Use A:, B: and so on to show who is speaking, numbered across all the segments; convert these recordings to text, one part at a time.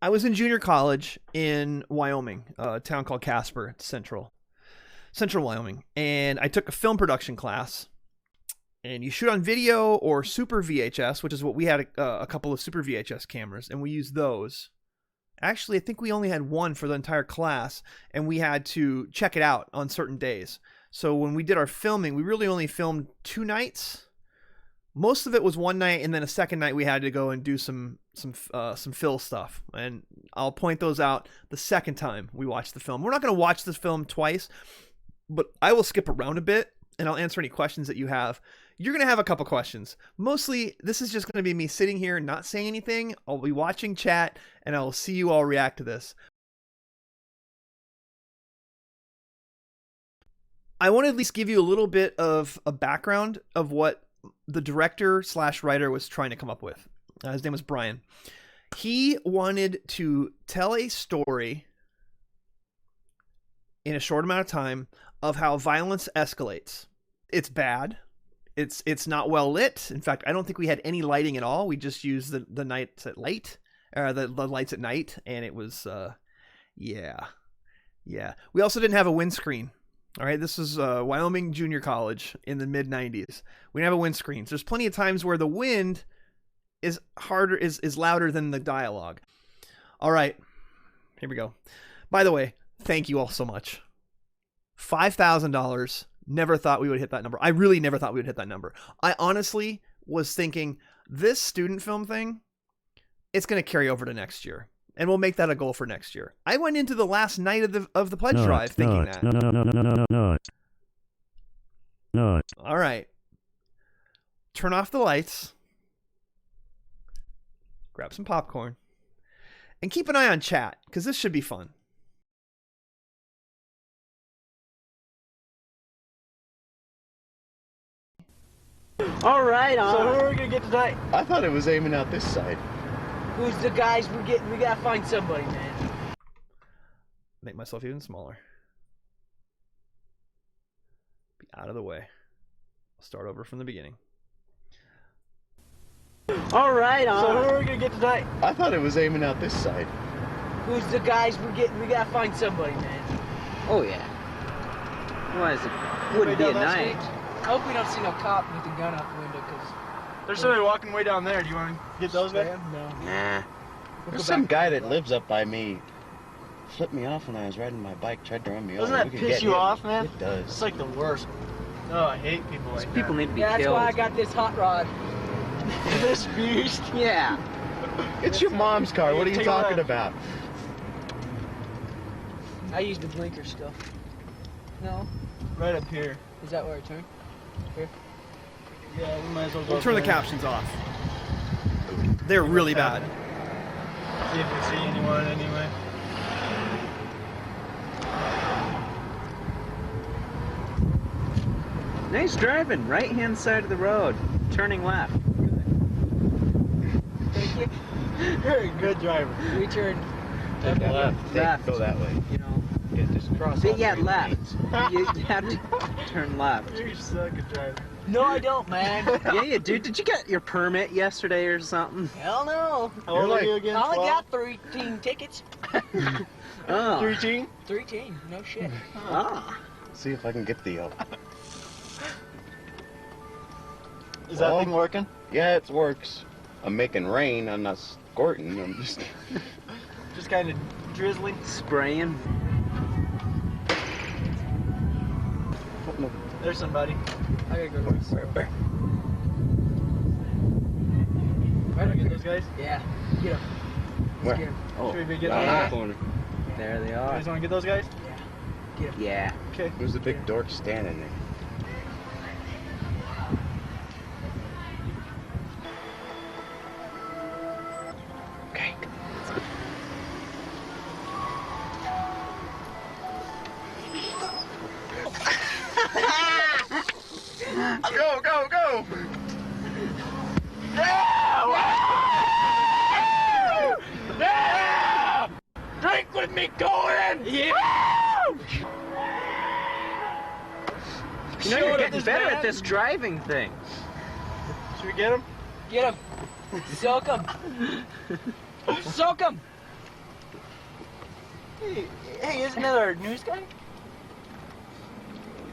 A: I was in junior college in Wyoming, a town called Casper. It's central Wyoming. And I took a film production class. And you shoot on video or Super VHS, which is what we had a couple of Super VHS cameras, and we used those. Actually, I think we only had one for the entire class, and we had to check it out on certain days. So when we did our filming, we really only filmed 2 nights. Most of it was one night, and then a second night we had to go and do some fill stuff. And I'll point those out the second time we watch the film. We're not going to watch this film twice, but I will skip around a bit, and I'll answer any questions that you have. You're going to have a couple questions. Mostly, this is just going to be me sitting here and not saying anything. I'll be watching chat, and I'll see you all react to this. I want to at least give you a little bit of a background of what the director/writer was trying to come up with. His name was Brian. He wanted to tell a story in a short amount of time of how violence escalates. It's bad. It's not well lit. In fact, I don't think we had any lighting at all. We just used the lights at the lights at night, and it was yeah. We also didn't have a windscreen. All right, this is Wyoming Junior College in the mid-90s. We didn't have a windscreen. So there's plenty of times where the wind is louder than the dialogue. All right, here we go. By the way, thank you all so much. $5,000. Never thought we would hit that number. I really never thought we would hit that number. I honestly was thinking this student film thing, it's going to carry over to next year. And we'll make that a goal for next year. I went into the last night of the pledge drive thinking that. No. All right. Turn off the lights. Grab some popcorn. And keep an eye on chat, because this should be fun.
B: All right,
C: so who are we gonna get tonight? I thought it was aiming out this side.
B: Who's the guys we're getting? We gotta find somebody, man.
A: Make myself even smaller. Be out of the way. I'll start over from the beginning.
B: All right,
C: so who are we gonna get tonight? I thought it was aiming out this side.
B: Who's the guys we're getting? We gotta find somebody, man.
D: Oh yeah. Why is it? Wouldn't be a night.
B: I hope we don't see no cop with a gun out the window, because
C: there's somebody walking way down there. Do you want to get those guys?
B: No.
C: Nah. There's some guy that lives up by me. Flipped me off when I was riding my bike, tried to run me over. Doesn't that piss you off, man? It does. It's like the worst. Oh, I hate people like that.
D: People need to be killed.
B: That's why I got this hot rod.
C: This beast?
D: Yeah.
C: It's your mom's car. What are you talking about?
B: I used the blinker stuff. No?
C: Right up here.
B: Is that where I turn? Here?
C: Yeah, we might as well go.
A: We'll turn the captions off. They're really bad.
C: See if we see anyone anyway.
D: Nice driving. Right hand side of the road. Turning left.
B: Thank you.
C: Very good driver.
B: We turned
D: left.
C: Go that way.
D: You know.
C: Get just cross.
D: Yeah, left. You have to turn left.
C: You suck at driving.
B: No, I don't, man.
D: Yeah, you do. Did you get your permit yesterday or something?
B: Hell no.
C: How old are you again?
B: I only got 13 tickets.
D: Oh.
C: 13?
B: 13. No shit.
D: Oh.
C: See if I can get the Is that thing working? Yeah, it works. I'm making rain. I'm not squirting. I'm just just kind of drizzling,
D: spraying.
C: There's somebody.
B: I gotta go to the store.
C: Right, get those guys?
B: Yeah. Get them.
C: Where?
B: Get 'em.
D: Oh,
C: should we get
D: that
C: those?
D: corner. There they
C: You
D: are.
C: guys want to get those guys?
B: Yeah. Get 'em.
D: Yeah.
C: Okay. Who's the big dork standing there? Okay. Go, go, go! Yeah! Yeah! Drink with me, Cohen! Yeah!
D: You know, you're getting better at this driving thing.
C: Should we get him?
B: Get him. Soak him. Soak him. Hey, isn't that our news guy?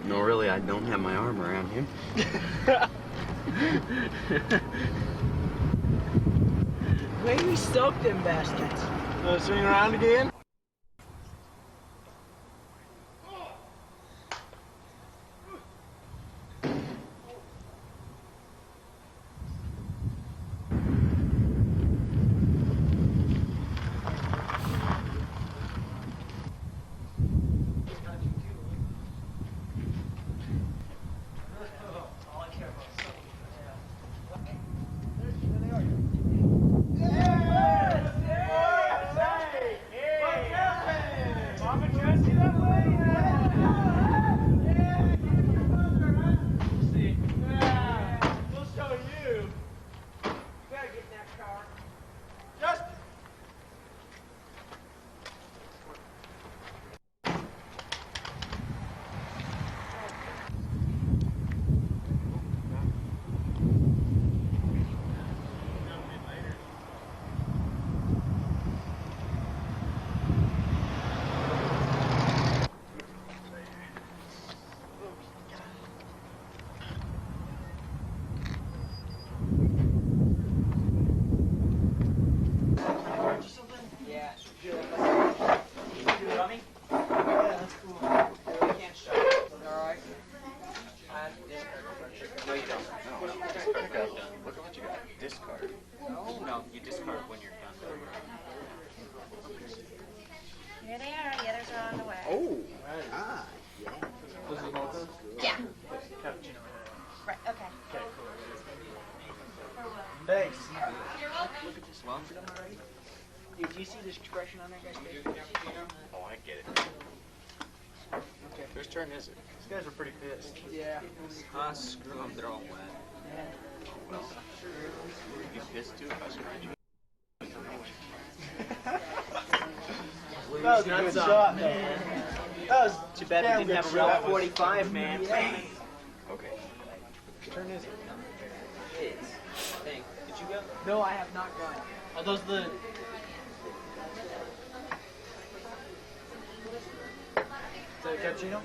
C: No, really, I don't have my arm around him.
B: Maybe we soaked them bastards.
E: Swing around again?
F: Here they are. The others are on the way.
E: Oh, ah, yeah.
F: Yeah. Right. Okay.
E: Thanks.
F: You're welcome.
B: Dude, do you see this expression on that guy's face?
C: Oh, I get it.
B: Okay.
C: Whose turn is it?
E: These guys are pretty pissed.
B: Yeah.
D: Screw them, they're all wet.
C: Well, you'd be pissed too if I scratch you.
E: That was a good shot, man. That was
B: Too bad we didn't have a real 45, man.
C: Okay. Whose turn is it?
B: It's, I think. Did you go? No, I have not gone. Are those the... Is that a cappuccino?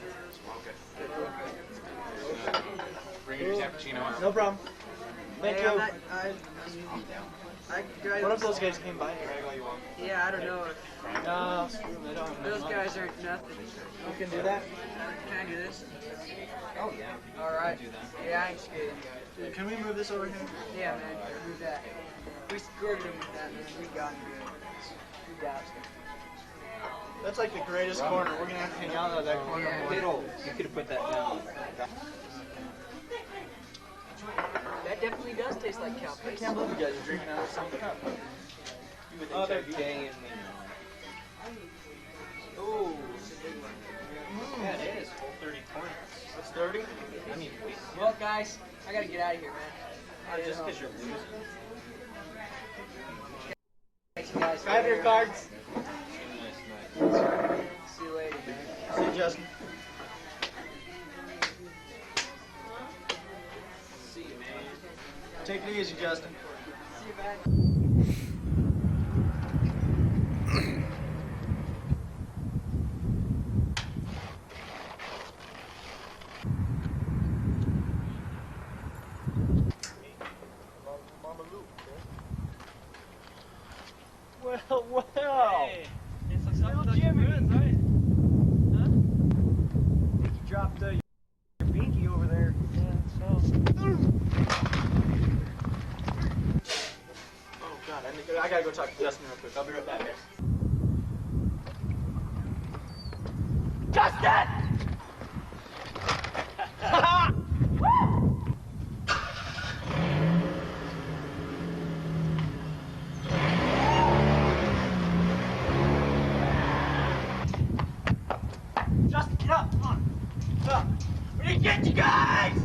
C: Bring your cappuccino out.
E: no problem. Thank you.
B: What if those guys came by here?
G: Yeah, I don't know.
E: No, screw them. They don't have
G: Those
E: money.
G: guys aren't nothing.
E: You can do that?
G: Can I do this?
D: Oh, yeah.
G: Alright. Yeah, I ain't scared.
E: Can we move this over here?
G: Yeah, man. Move that. We squirted him with that, man. We got him good. We doused him.
E: That's like the greatest corner. We're gonna have to hang out at that corner
G: Yeah.
E: more.
D: You could have put that down.
G: That definitely does taste like cow
E: I
G: piss.
E: can't believe you guys are drinking out of the same cup.
D: You with
E: Oh, they're
D: gay and me.
G: Ooh.
D: Yeah, it is. Full 30 points.
E: That's 30?
D: I mean,
G: Well, guys, I gotta get out of here, man.
D: just because you're losing.
G: Thanks, you guys.
E: Can I have your cards?
G: See you later, man.
E: See you, Justin.
D: See you, man.
E: Take it easy, Justin.
G: See you, man.
E: Well.
B: It's like
E: Little Jimmy.
B: right? Huh?
E: You dropped your binky over there.
B: Yeah, so...
E: Oh, God. I gotta go talk to Justin real quick. I'll be right back, guys. Justin, get up! Come on! Get up! We're gonna get you guys!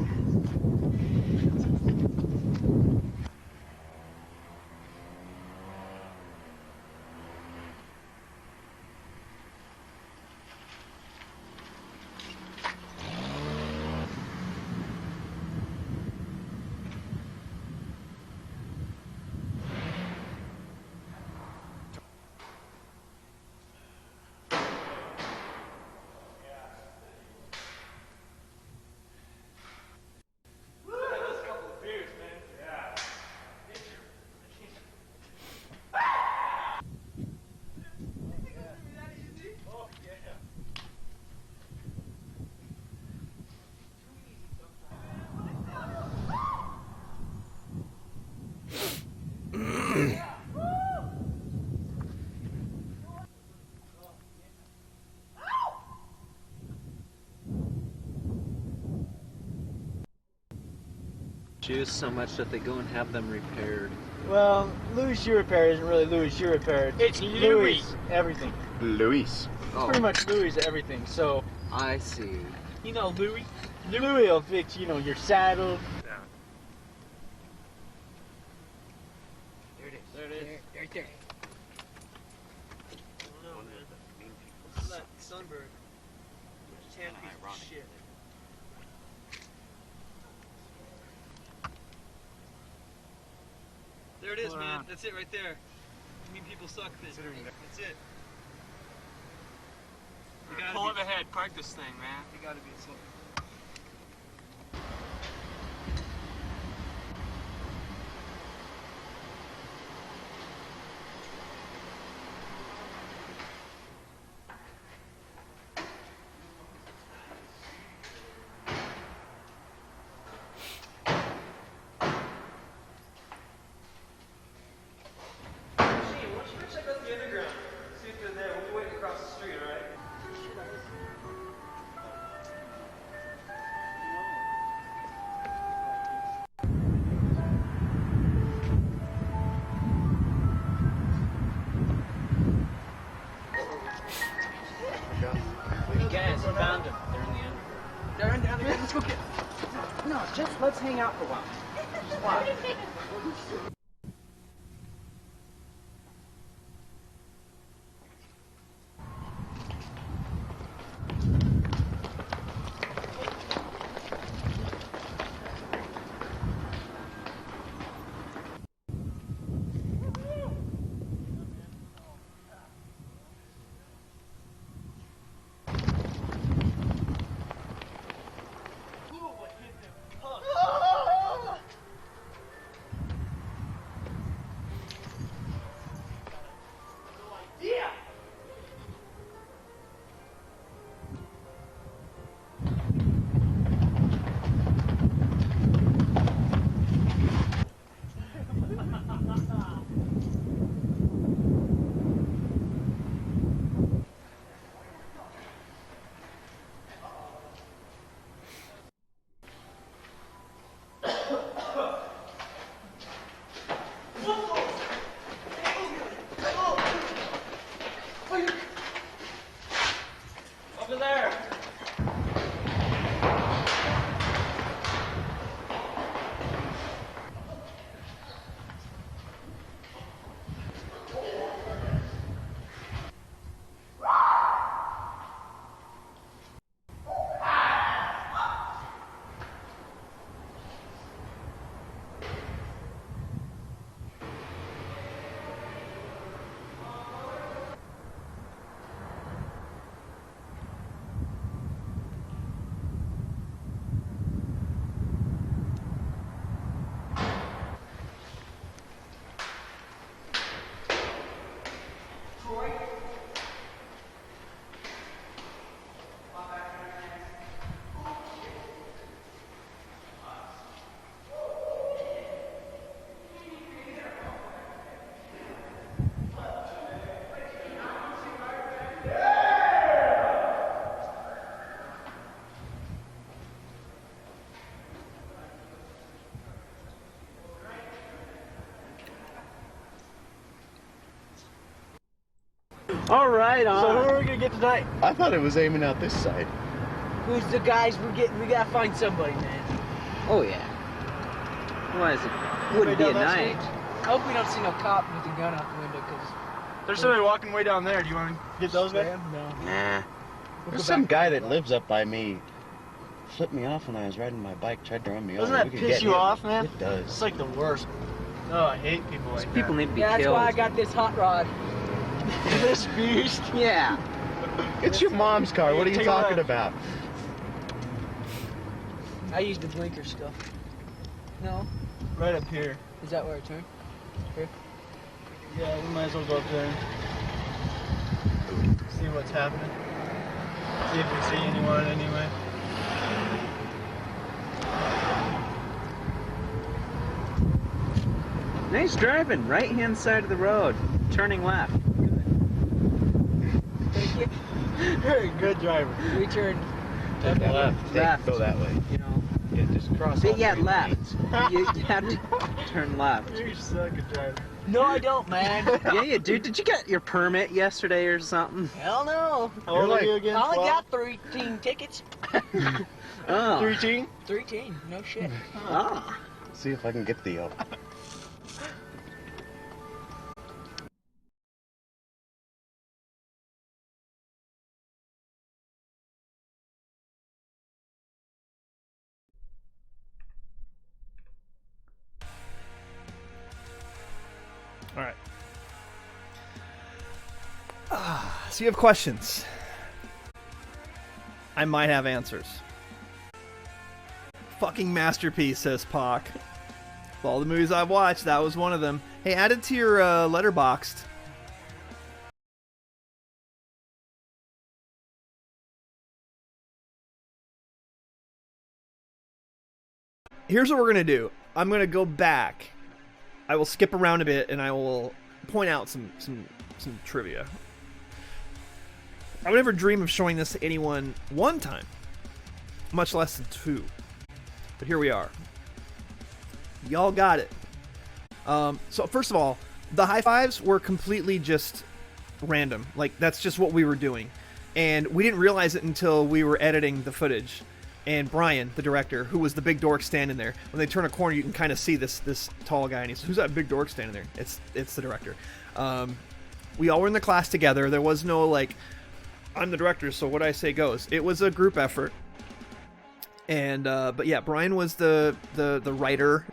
D: shoes so much that they go and have them repaired.
C: Well, Louis shoe repair isn't really Louis shoe repair.
B: It's
C: Louis everything.
H: Luis.
C: It's pretty much Louis everything. So
D: I see.
B: You know, Louis.
C: Louis will fix, you know, your saddle.
B: There it is. There it is. Right there. Oh, man. What's that sunbird? Tan piece of shit. There it is, man. That's it right there. You mean people suck thing. That's it. You gotta pull it ahead. Crank this thing, man. You gotta be something. Found them. They're in the end. They're in down there. Let's go get. No, just let's hang out for a while. Just why?
C: All right, so who are we gonna get tonight?
H: I thought it was aiming out this side.
G: Who's the guys we're getting? We gotta find somebody, man.
D: Oh yeah. Why is it? Wouldn't be a night.
G: I hope we don't see no cop with a gun out the window, because
C: There's somebody walking way down there. Do you want to get those guys?
G: No.
H: Nah. There's some guy that lives up by me. Flipped me off when I was riding my bike, tried to run me over.
C: Doesn't that piss you off, man?
H: It does.
C: It's like the worst. Oh, I hate people like
D: People
C: that.
D: need to be
G: Yeah, that's
D: killed.
G: why I got this hot rod.
C: This beast.
D: Yeah.
H: It's your mom's car. What are you
C: Take a
H: talking
C: left.
H: about?
G: I used the blinker stuff. No?
C: Right up here.
G: Is that where I turn? Here?
C: Yeah, we might as well go up there. See what's happening. See if we see anyone anyway.
D: Nice driving. Right hand side of the road. Turning left.
G: Thank you.
C: Very good driver.
G: We turned
C: Take the left.
D: Left.
H: Go that way.
D: You know.
C: Yeah, just cross all
D: Yeah,
C: three
D: left.
C: lanes.
D: You have to turn left.
C: You suck at driving.
B: No, I don't, man.
D: Yeah, you do. Did you get your permit yesterday or something?
B: Hell no.
C: How old are you again?
B: I only
C: 12?
B: got 13 tickets.
D: Oh.
C: 13?
B: 13, no shit.
D: Ah.
C: See if I can get the
A: All right. So you have questions. I might have answers. Fucking masterpiece, says Pac. Of all the movies I've watched, that was one of them. Hey, add it to your Letterboxd. Here's what we're gonna do. I'm gonna go back. I will skip around a bit and I will point out some trivia. I would never dream of showing this to anyone one time, much less than two. But here we are. Y'all got it. So first of all, the high fives were completely just random. Like, that's just what we were doing. And we didn't realize it until we were editing the footage. And Brian, the director, who was the big dork standing there, when they turn a corner, you can kind of see this tall guy, and he says, "Who's that big dork standing there?" It's the director. We all were in the class together. There was no, like, I'm the director, so what I say goes. It was a group effort. And but yeah, Brian was the writer,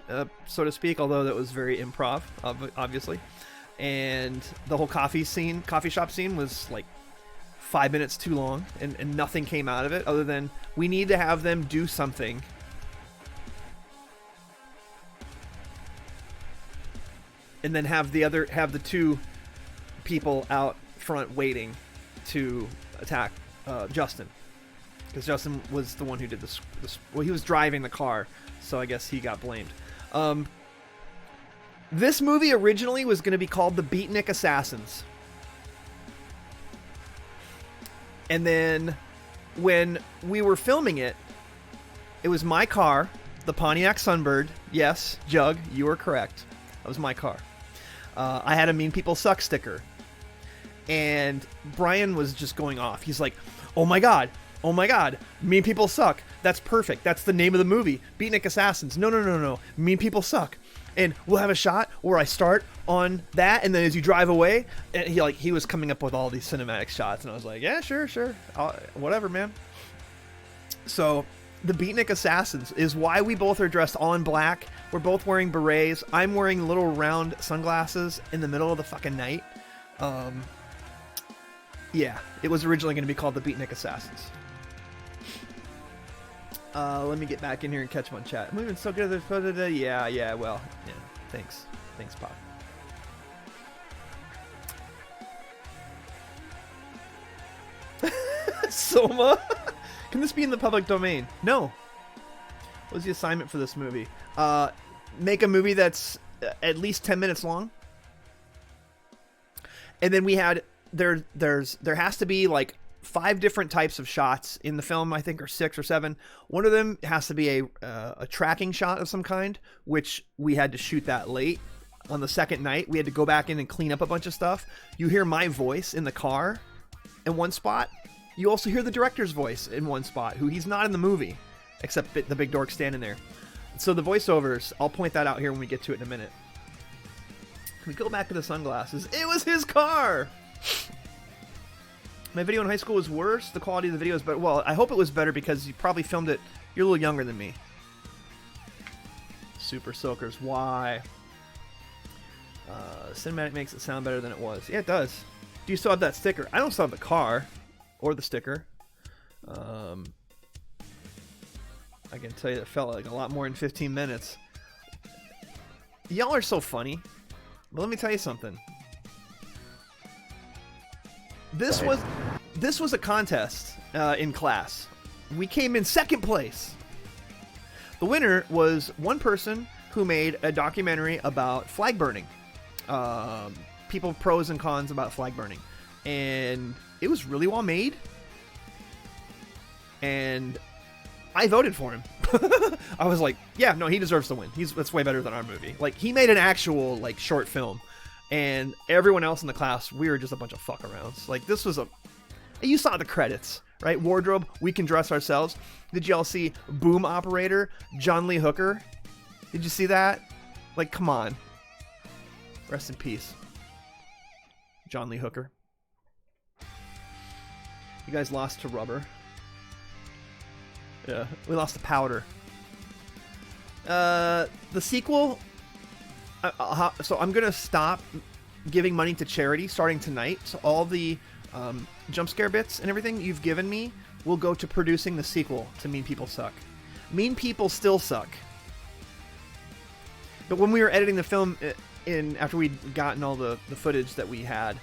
A: so to speak, although that was very improv, obviously. And the whole coffee shop scene was like 5 minutes too long, and nothing came out of it other than we need to have them do something. And then have the two people out front waiting to attack Justin. Because Justin was the one who did this. Well, he was driving the car, so I guess he got blamed. This movie originally was going to be called The Beatnik Assassins. And then when we were filming it, it was my car, the Pontiac Sunbird. Yes, Jug, you were correct. That was my car. I had a Mean People Suck sticker. And Brian was just going off. He's like, oh my god, Mean People Suck. That's perfect. That's the name of the movie. Beatnik Assassins. No. Mean People Suck. And we'll have a shot where I start on that, and then as you drive away, and he was coming up with all these cinematic shots, and I was like, yeah, sure, whatever, man. So the Beatnik Assassins is why we both are dressed all in black. We're both wearing berets. I'm wearing little round sunglasses in the middle of the fucking night. Yeah, it was originally going to be called the Beatnik Assassins. Let me get back in here and catch one chat. I'm moving so good at this. Yeah, well, yeah. Thanks, Pop. Soma? Can this be in the public domain? No. What was the assignment for this movie? Make a movie that's at least 10 minutes long. And then we had there has to be like 5 different types of shots in the film, I think, or 6 or 7. One of them has to be a tracking shot of some kind, which we had to shoot that late. On the second night, we had to go back in and clean up a bunch of stuff. You hear my voice in the car in one spot. You also hear the director's voice in one spot, who he's not in the movie, except the big dork standing there. So the voiceovers, I'll point that out here when we get to it in a minute. Can we go back to the sunglasses? It was his car! My video in high school was worse. The quality of the videos, but well, I hope it was better because you probably filmed it. You're a little younger than me. Super Soakers, why? Cinematic makes it sound better than it was. Yeah, it does. Do you still have that sticker? I don't still have the car or the sticker. I can tell you it felt like a lot more in 15 minutes. Y'all are so funny. But let me tell you something. This was a contest in class. We came in second place. The winner was one person who made a documentary about flag burning. People pros and cons about flag burning. And it was really well made. And I voted for him. I was like, yeah, no, he deserves to win. That's way better than our movie. Like, he made an actual, like, short film. And everyone else in the class, we were just a bunch of fuck-arounds. Like, this was a... You saw the credits, right? Wardrobe, we can dress ourselves. Did y'all see Boom Operator, John Lee Hooker? Did you see that? Like, come on. Rest in peace. John Lee Hooker. You guys lost to Rubber. Yeah, we lost to Powder. The sequel... so I'm going to stop giving money to charity starting tonight. So all the jump scare bits and everything you've given me will go to producing the sequel to Mean People Suck. Mean People still suck. But when we were editing the film after we'd gotten all the footage that we had,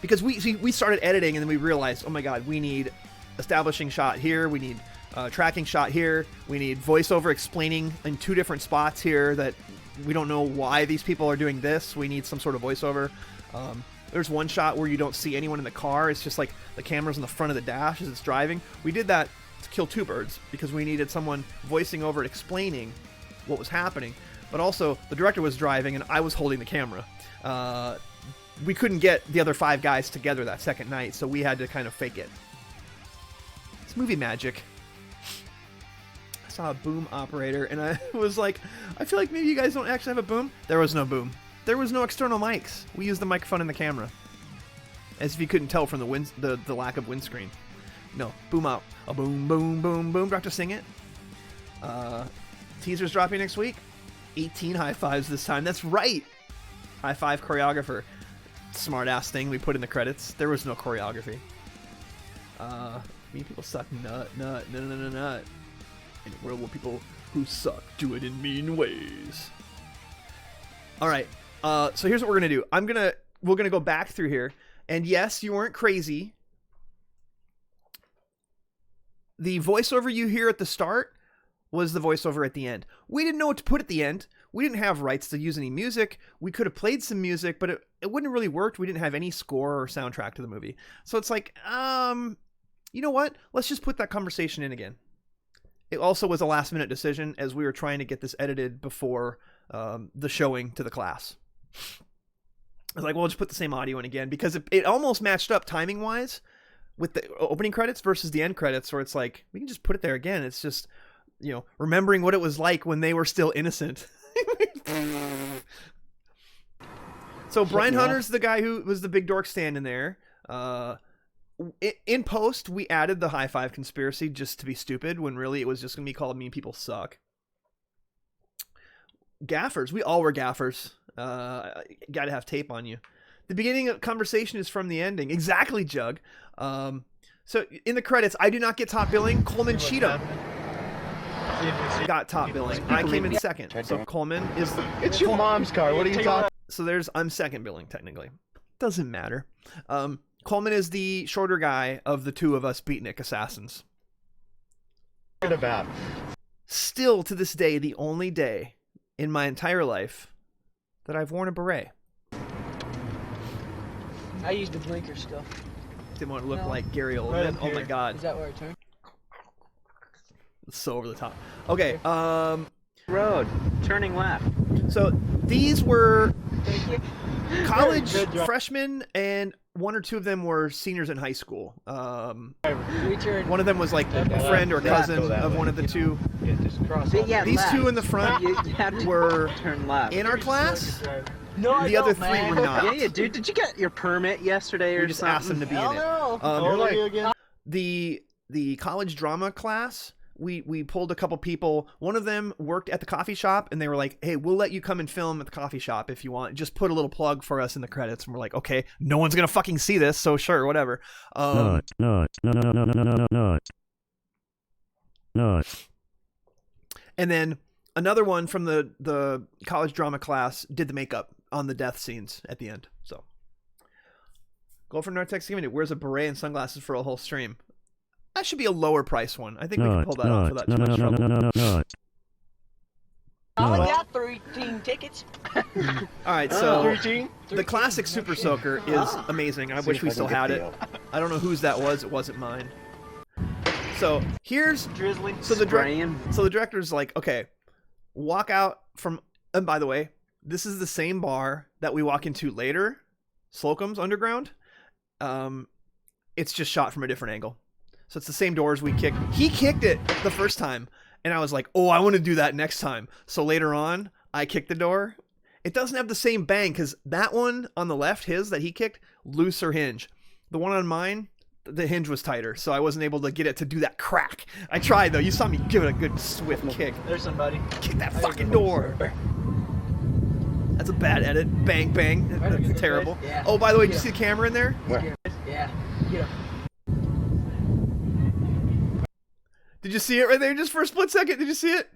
A: because we started editing and then we realized, oh my god, we need establishing shot here, we need tracking shot here, we need voiceover explaining in 2 different spots here that we don't know why these people are doing this. We need some sort of voiceover. There's one shot where you don't see anyone in the car. It's just like the camera's in the front of the dash as it's driving. We did that to kill 2 birds because we needed someone voicing over and explaining what was happening. But also, the director was driving and I was holding the camera. We couldn't get the other 5 guys together that second night, so we had to kind of fake it. It's movie magic. I saw a boom operator and I was like, I feel like maybe you guys don't actually have a boom. There was no boom. There was no external mics. We used the microphone in the camera. As if you couldn't tell from the lack of windscreen. No, boom out. A boom, boom, boom, boom. Do I have to sing it? Teaser's dropping next week. 18 high fives this time. That's right. High five choreographer. Smart ass thing we put in the credits. There was no choreography. Mean People Suck. Nut. In a world where people who suck do it in mean ways. All right. So here's what we're gonna do. We're gonna go back through here, and yes, you weren't crazy. The voiceover you hear at the start was the voiceover at the end. We didn't know what to put at the end. We didn't have rights to use any music. We could have played some music, but it wouldn't have really worked. We didn't have any score or soundtrack to the movie. So it's like, you know what? Let's just put that conversation in again. It also was a last-minute decision as we were trying to get this edited before the showing to the class. I was like, well, we'll just put the same audio in again because it almost matched up timing-wise with the opening credits versus the end credits, where it's like, we can just put it there again. It's just, you know, remembering what it was like when they were still innocent. So Brian Hunter's the guy who was the big dork stand in there. In post, we added the high five conspiracy just to be stupid, when really it was just going to be called Mean People Suck. Gaffers. We all were gaffers. Got to have tape on you. The beginning of conversation is from the ending. Exactly, Jug. So in the credits, I do not get top billing. Coleman Cheatham got top billing. I came in second. So Coleman is...
H: It's your mom's car. What are you talking?
A: So I'm second billing, technically. Doesn't matter. Coleman is the shorter guy of the 2 of us beatnik assassins.
H: About.
A: Still, to this day, the only day in my entire life that I've worn a beret.
G: I used a blinker still.
A: Didn't want to look like Gary Oldman. Oh my god.
G: Is that where I turn?
A: It's so over the top. Okay,
D: Road, turning left.
A: so these were college freshmen, and 1 or 2 of them were seniors in high school. One of them was like a friend or cousin of one of the 2.
D: Yeah,
A: These
D: left.
A: 2 in the front
D: You had to
A: were
D: turn left.
A: in our class.
G: No,
A: The other 3 were not.
D: Yeah, dude. Did you get your permit yesterday or
A: We just
D: something?
A: asked them to be in it.
G: no.
A: The college drama class, we pulled a couple people. One of them worked at the coffee shop, and they were like, hey, we'll let you come and film at the coffee shop if you want. Just put a little plug for us in the credits. And we're like, okay, no one's going to fucking see this, so sure, whatever. And then another one from the college drama class did the makeup on the death scenes at the end. So, go for Nortex Giving It. Wears a beret and sunglasses for a whole stream. That should be a lower price one. I think we can pull that off without too much trouble.
G: I got 13 tickets.
A: Alright, so the classic Super Soaker is amazing. I wish we still had it. I don't know whose that was. It wasn't mine. So here's
B: Drizzling.
A: so the
D: Spraying.
A: so the director's like, okay, walk out from. And by the way, this is the same bar that we walk into later, Slocum's Underground. It's just shot from a different angle. So it's the same doors we kicked. He kicked it the first time, and I was like, oh, I want to do that next time. So later on, I kicked the door. It doesn't have the same bang because that one on the left, his that he kicked, looser hinge. The one on mine, the hinge was tighter, so I wasn't able to get it to do that crack. I tried though. You saw me give it a good swift kick.
B: There's somebody.
A: Kick that fucking door. That's a bad edit. Bang, bang. That's terrible.
G: Yeah.
A: Oh, by the way, did you see the camera in there?
C: Where?
G: Yeah. Get him.
A: Did you see it right there just for a split second? Did you see it?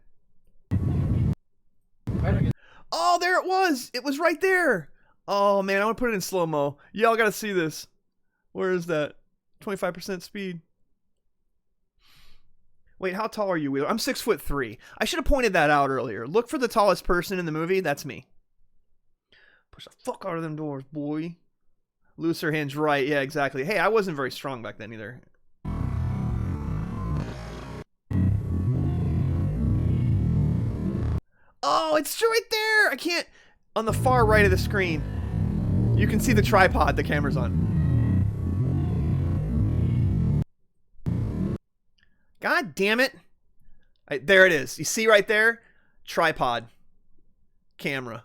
A: Oh, there it was. It was right there. Oh, man, I want to put it in slow-mo. Y'all got to see this. Where is that? 25% speed. Wait, how tall are you, Wheeler? I'm 6'3". I should have pointed that out earlier. Look for the tallest person in the movie. That's me. Push the fuck out of them doors, boy. Looser hinge, right. Yeah, exactly. Hey, I wasn't very strong back then either. Oh, it's right there. I can't. On the far right of the screen, you can see the tripod the camera's on. God damn it. There it is. You see right there? Tripod. Camera.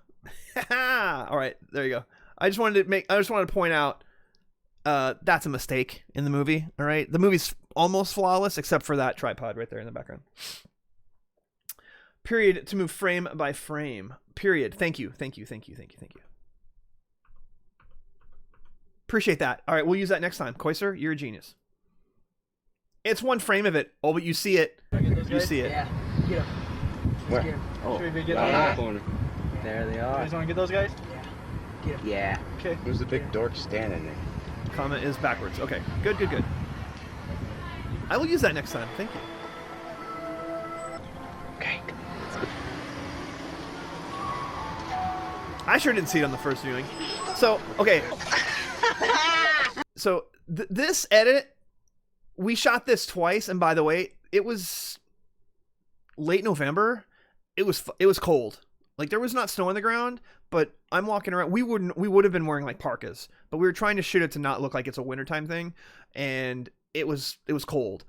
A: All right, there you go. I just wanted to point out that's a mistake in the movie, all right? The movie's almost flawless except for that tripod right there in the background. Period to move frame by frame. Period. Thank you. Thank you. Thank you. Thank you. Thank you. Appreciate that. All right, we'll use that next time. Koiser, you're a genius. It's one frame of it. Oh, but you see it. You see it.
G: Yeah. Get him.
C: Where?
B: Oh, should we get
D: Right in
B: those?
D: the corner. There they
B: You
D: are.
B: guys want to get those guys?
G: Get him.
D: Yeah.
B: Okay.
C: Who's the big dork standing there?
A: Comment is backwards. Okay. Good, good, good. I will use that next time. Thank you.
C: Okay.
A: I sure didn't see it on the first viewing. So, okay. So, this edit, we shot this twice, and by the way, it was late November. It was cold. Like, there was not snow on the ground, but I'm walking around. We would have been wearing like parkas, but we were trying to shoot it to not look like it's a wintertime thing, and it was cold.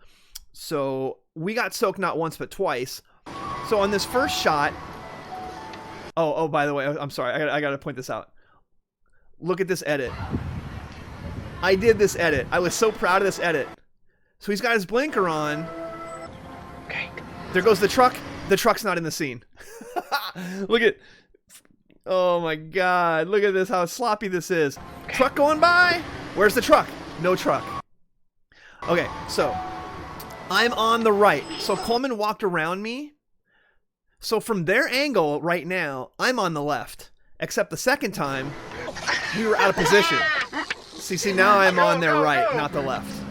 A: So we got soaked not once but twice. So on this first shot, oh, by the way, I'm sorry, I gotta point this out. Look at this edit. I did this edit. I was so proud of this edit. So he's got his blinker on.
C: Okay.
A: There goes the truck. The truck's not in the scene. Look at, oh my God. Look at this, how sloppy this is. Truck going by. Where's the truck? No truck. Okay, so I'm on the right. So Coleman walked around me. So from their angle right now, I'm on the left. Except the second time, we were out of position. See, now I'm on their right, not the left.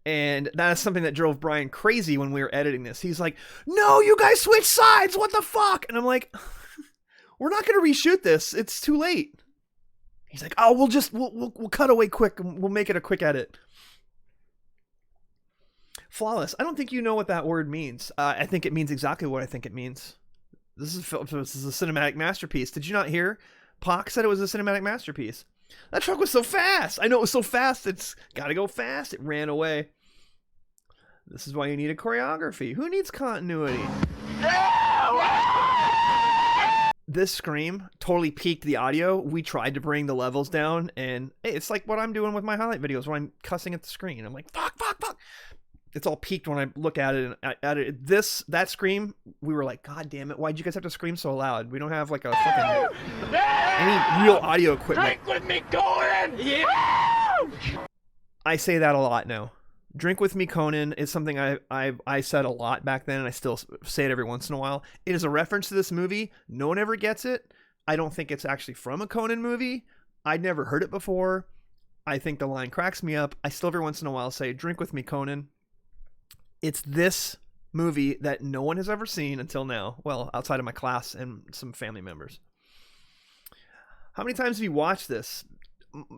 A: And that is something that drove Brian crazy when we were editing this. He's like, no, you guys switch sides. What the fuck? And I'm like, we're not going to reshoot this. It's too late. He's like, oh, we'll cut away quick. And we'll make it a quick edit. Flawless. I don't think you know what that word means. I think it means exactly what I think it means. This is a cinematic masterpiece. Did you not hear? Pac said it was a cinematic masterpiece. That truck was so fast. I know it was so fast. It's got to go fast. It ran away. This is why you need a choreography. Who needs continuity? This scream totally peaked the audio. We tried to bring the levels down, and hey, it's like what I'm doing with my highlight videos when I'm cussing at the screen. I'm like, fuck. It's all peaked when I look at it. And that scream, we were like, God damn it, why'd you guys have to scream so loud? We don't have like a fucking any real audio equipment.
E: Drink with me, Conan! Yeah!
A: I say that a lot now. Drink with me, Conan is something I said a lot back then, and I still say it every once in a while. It is a reference to this movie. No one ever gets it. I don't think it's actually from a Conan movie. I'd never heard it before. I think the line cracks me up. I still every once in a while say, drink with me, Conan. It's this movie that no one has ever seen until now. Well, outside of my class and some family members. How many times have you watched this?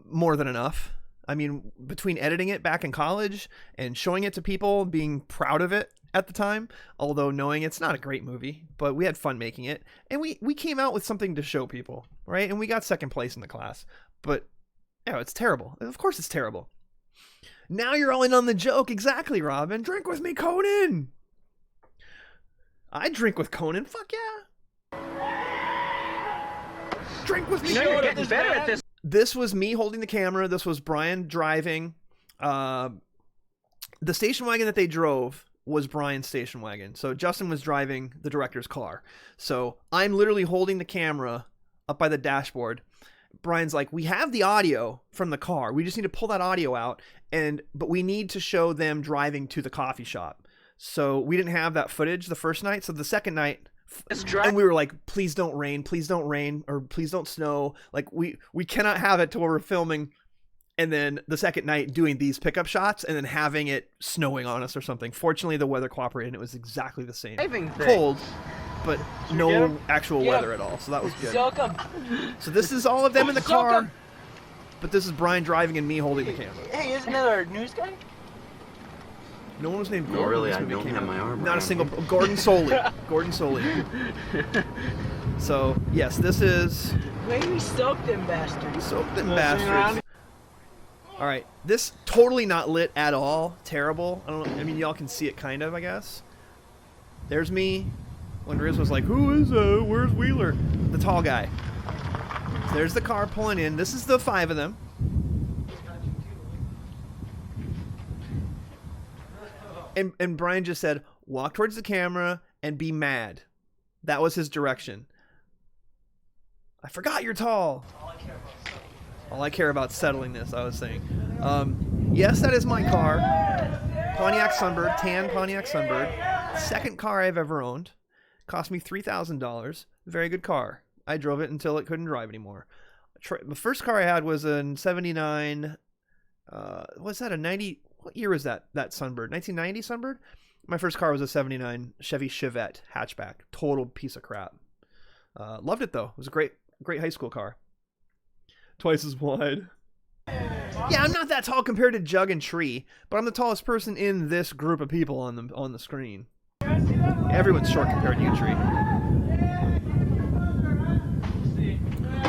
A: More than enough. I mean, between editing it back in college and showing it to people, being proud of it at the time, although knowing it's not a great movie, but we had fun making it. And we came out with something to show people, right? And we got second place in the class. But, yeah, it's terrible. Of course it's terrible. Now you're all in on the joke. Exactly, Robin. Drink with me, Conan. I drink with Conan. Fuck yeah. Drink with me.
D: You're getting better at this.
A: This was me holding the camera. This was Brian driving. The station wagon that they drove was Brian's station wagon. So Justin was driving the director's car. So I'm literally holding the camera up by the dashboard. Brian's like, we have the audio from the car. We just need to pull that audio out. But we need to show them driving to the coffee shop. So we didn't have that footage the first night. So the second night, and we were like, please don't rain, or please don't snow. Like we cannot have it to where we're filming. And then the second night doing these pickup shots and then having it snowing on us or something. Fortunately, the weather cooperated and it was exactly the same. Cold, but no actual weather at all. So that was good. So this is all of them in the car. But this is Brian driving and me holding the camera.
G: Hey, isn't that our news guy?
A: No one was named
C: No,
A: Gordon.
C: really, I don't have my arm.
A: Not a single. Gordon Soley. Gordon Soley. So, yes, this is...
G: Wait, we soaked them bastards.
A: Soaked them bastards. Alright, this totally not lit at all. Terrible. I don't know. I mean, y'all can see it kind of, I guess. There's me. When Riz was like, who is where's Wheeler? The tall guy. So there's the car pulling in. This is the 5 of them. And Brian just said, walk towards the camera and be mad. That was his direction. I forgot you're tall. All I care about settling this, I was saying. Yes, that is my car. Pontiac Sunbird, tan Pontiac Sunbird. Second car I've ever owned. Cost me $3,000. Very good car. I drove it until it couldn't drive anymore. The first car I had was a 79. Was that a 90? What year was that Sunbird? 1990 Sunbird? My first car was a 79 Chevy Chevette hatchback. Total piece of crap. Loved it though. It was a great high school car. Twice as wide. Yeah, I'm not that tall compared to Jug and Tree, but I'm the tallest person in this group of people on the screen. Everyone's short compared to you, Tree.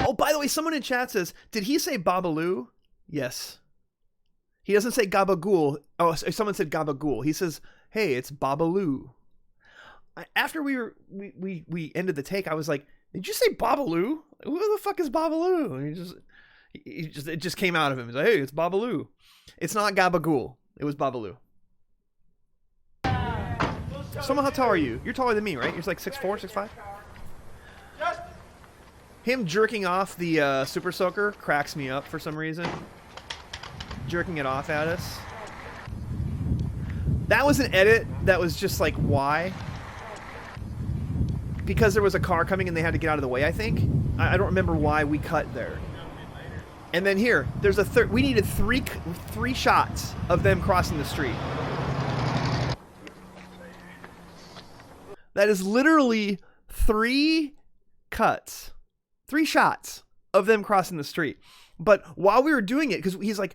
A: Oh, by the way, someone in chat says, did he say Babalu? Yes. He doesn't say Gabagool. Oh, someone said Gabagool. He says, hey, it's Babalu. After we ended the take, I was like, did you say Babalu? Who the fuck is Babalu? And it just came out of him. He's like, hey, it's Babalu. It's not Gabagool. It was Babalu. Someone, how tall are you? You're taller than me, right? You're like 6'4", 6'5"? Him jerking off the Super Soaker cracks me up for some reason. Jerking it off at us. That was an edit that was just like, why? Because there was a car coming and they had to get out of the way, I think. I don't remember why we cut there. And then here, there's a we needed three shots of them crossing the street. That is literally 3 cuts. 3 shots of them crossing the street. But while we were doing it, because he's like,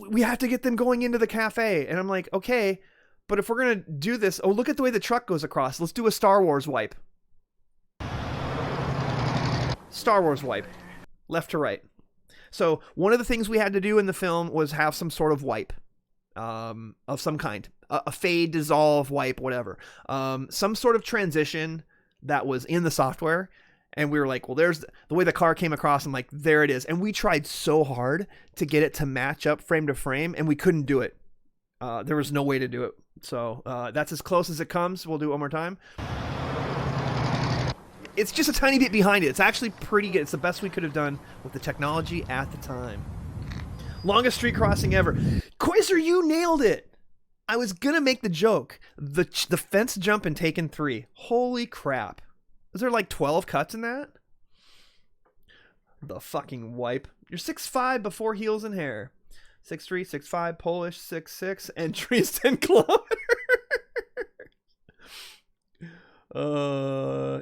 A: we have to get them going into the cafe. And I'm like, okay, but if we're going to do this, oh, look at the way the truck goes across. Let's do a Star Wars wipe. Star Wars wipe. Left to right. So one of the things we had to do in the film was have some sort of wipe of some kind. A fade, dissolve, wipe, whatever. Some sort of transition that was in the software. And we were like, well, there's the way the car came across. I'm like, there it is. And we tried so hard to get it to match up frame to frame, and we couldn't do it. There was no way to do it. So that's as close as it comes. We'll do it one more time. It's just a tiny bit behind it. It's actually pretty good. It's the best we could have done with the technology at the time. Longest street crossing ever. Quizzer, you nailed it. I was going to make the joke. The fence jump in Taken 3. Holy crap. Is there like 12 cuts in that? The fucking wipe. You're 6'5" before heels and hair. 6'3", 6'5", Polish, 6'6", and trees 10 kilometers.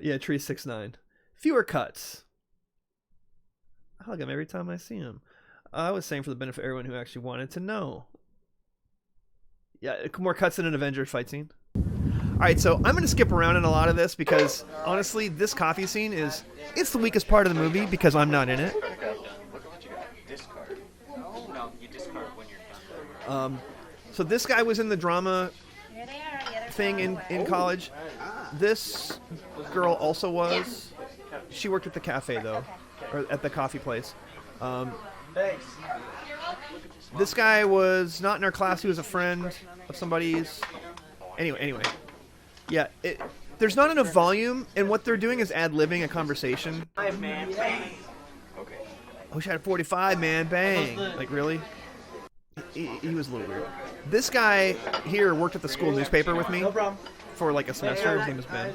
A: Yeah, trees 6'9". Fewer cuts. I hug him every time I see him. I was saying for the benefit of everyone who actually wanted to know. Yeah, more cuts in an Avengers fight scene. Alright, so I'm going to skip around in a lot of this because, honestly, this coffee scene is... It's the weakest part of the movie because I'm not in it. So this guy was in the drama thing in college. This girl also was. She worked at the cafe, though. Or at the coffee place. This guy was not in our class. He was a friend of somebody's. Anyway. Yeah, there's not enough volume, and what they're doing is ad-libbing a conversation. I wish I had 45, man. Bang. Like, really? He was a little weird. This guy here worked at the school newspaper with me for like a semester. His name is Ben.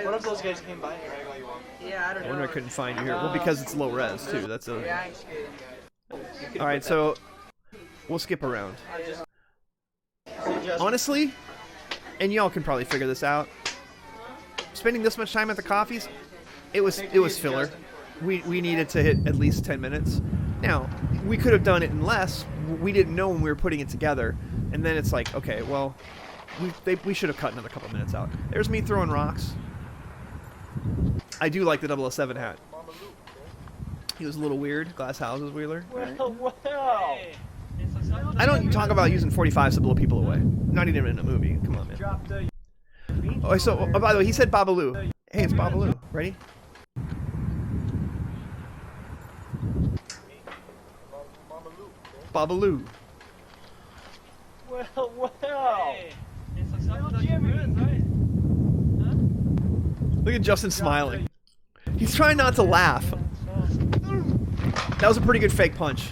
G: What if those guys came by? Yeah, I don't know.
A: I wonder I couldn't find you here. Well, because it's low res, too. That's a... Alright, so we'll skip around. Honestly, and y'all can probably figure this out, spending this much time at the coffees, it was filler. We needed to hit at least 10 minutes. Now, we could have done it in less. We didn't know when we were putting it together. And then it's like, okay, well, we should have cut another couple minutes out. There's me throwing rocks. I do like the 007 hat. He was a little weird. Glass houses wheeler. I don't talk about using 45s to blow people away. Not even in a movie. Come on, man. Oh, so, by the way, he said Babalu. Hey, it's Babalu. Ready? Babalu. Look at Justin smiling. He's trying not to laugh. That was a pretty good fake punch.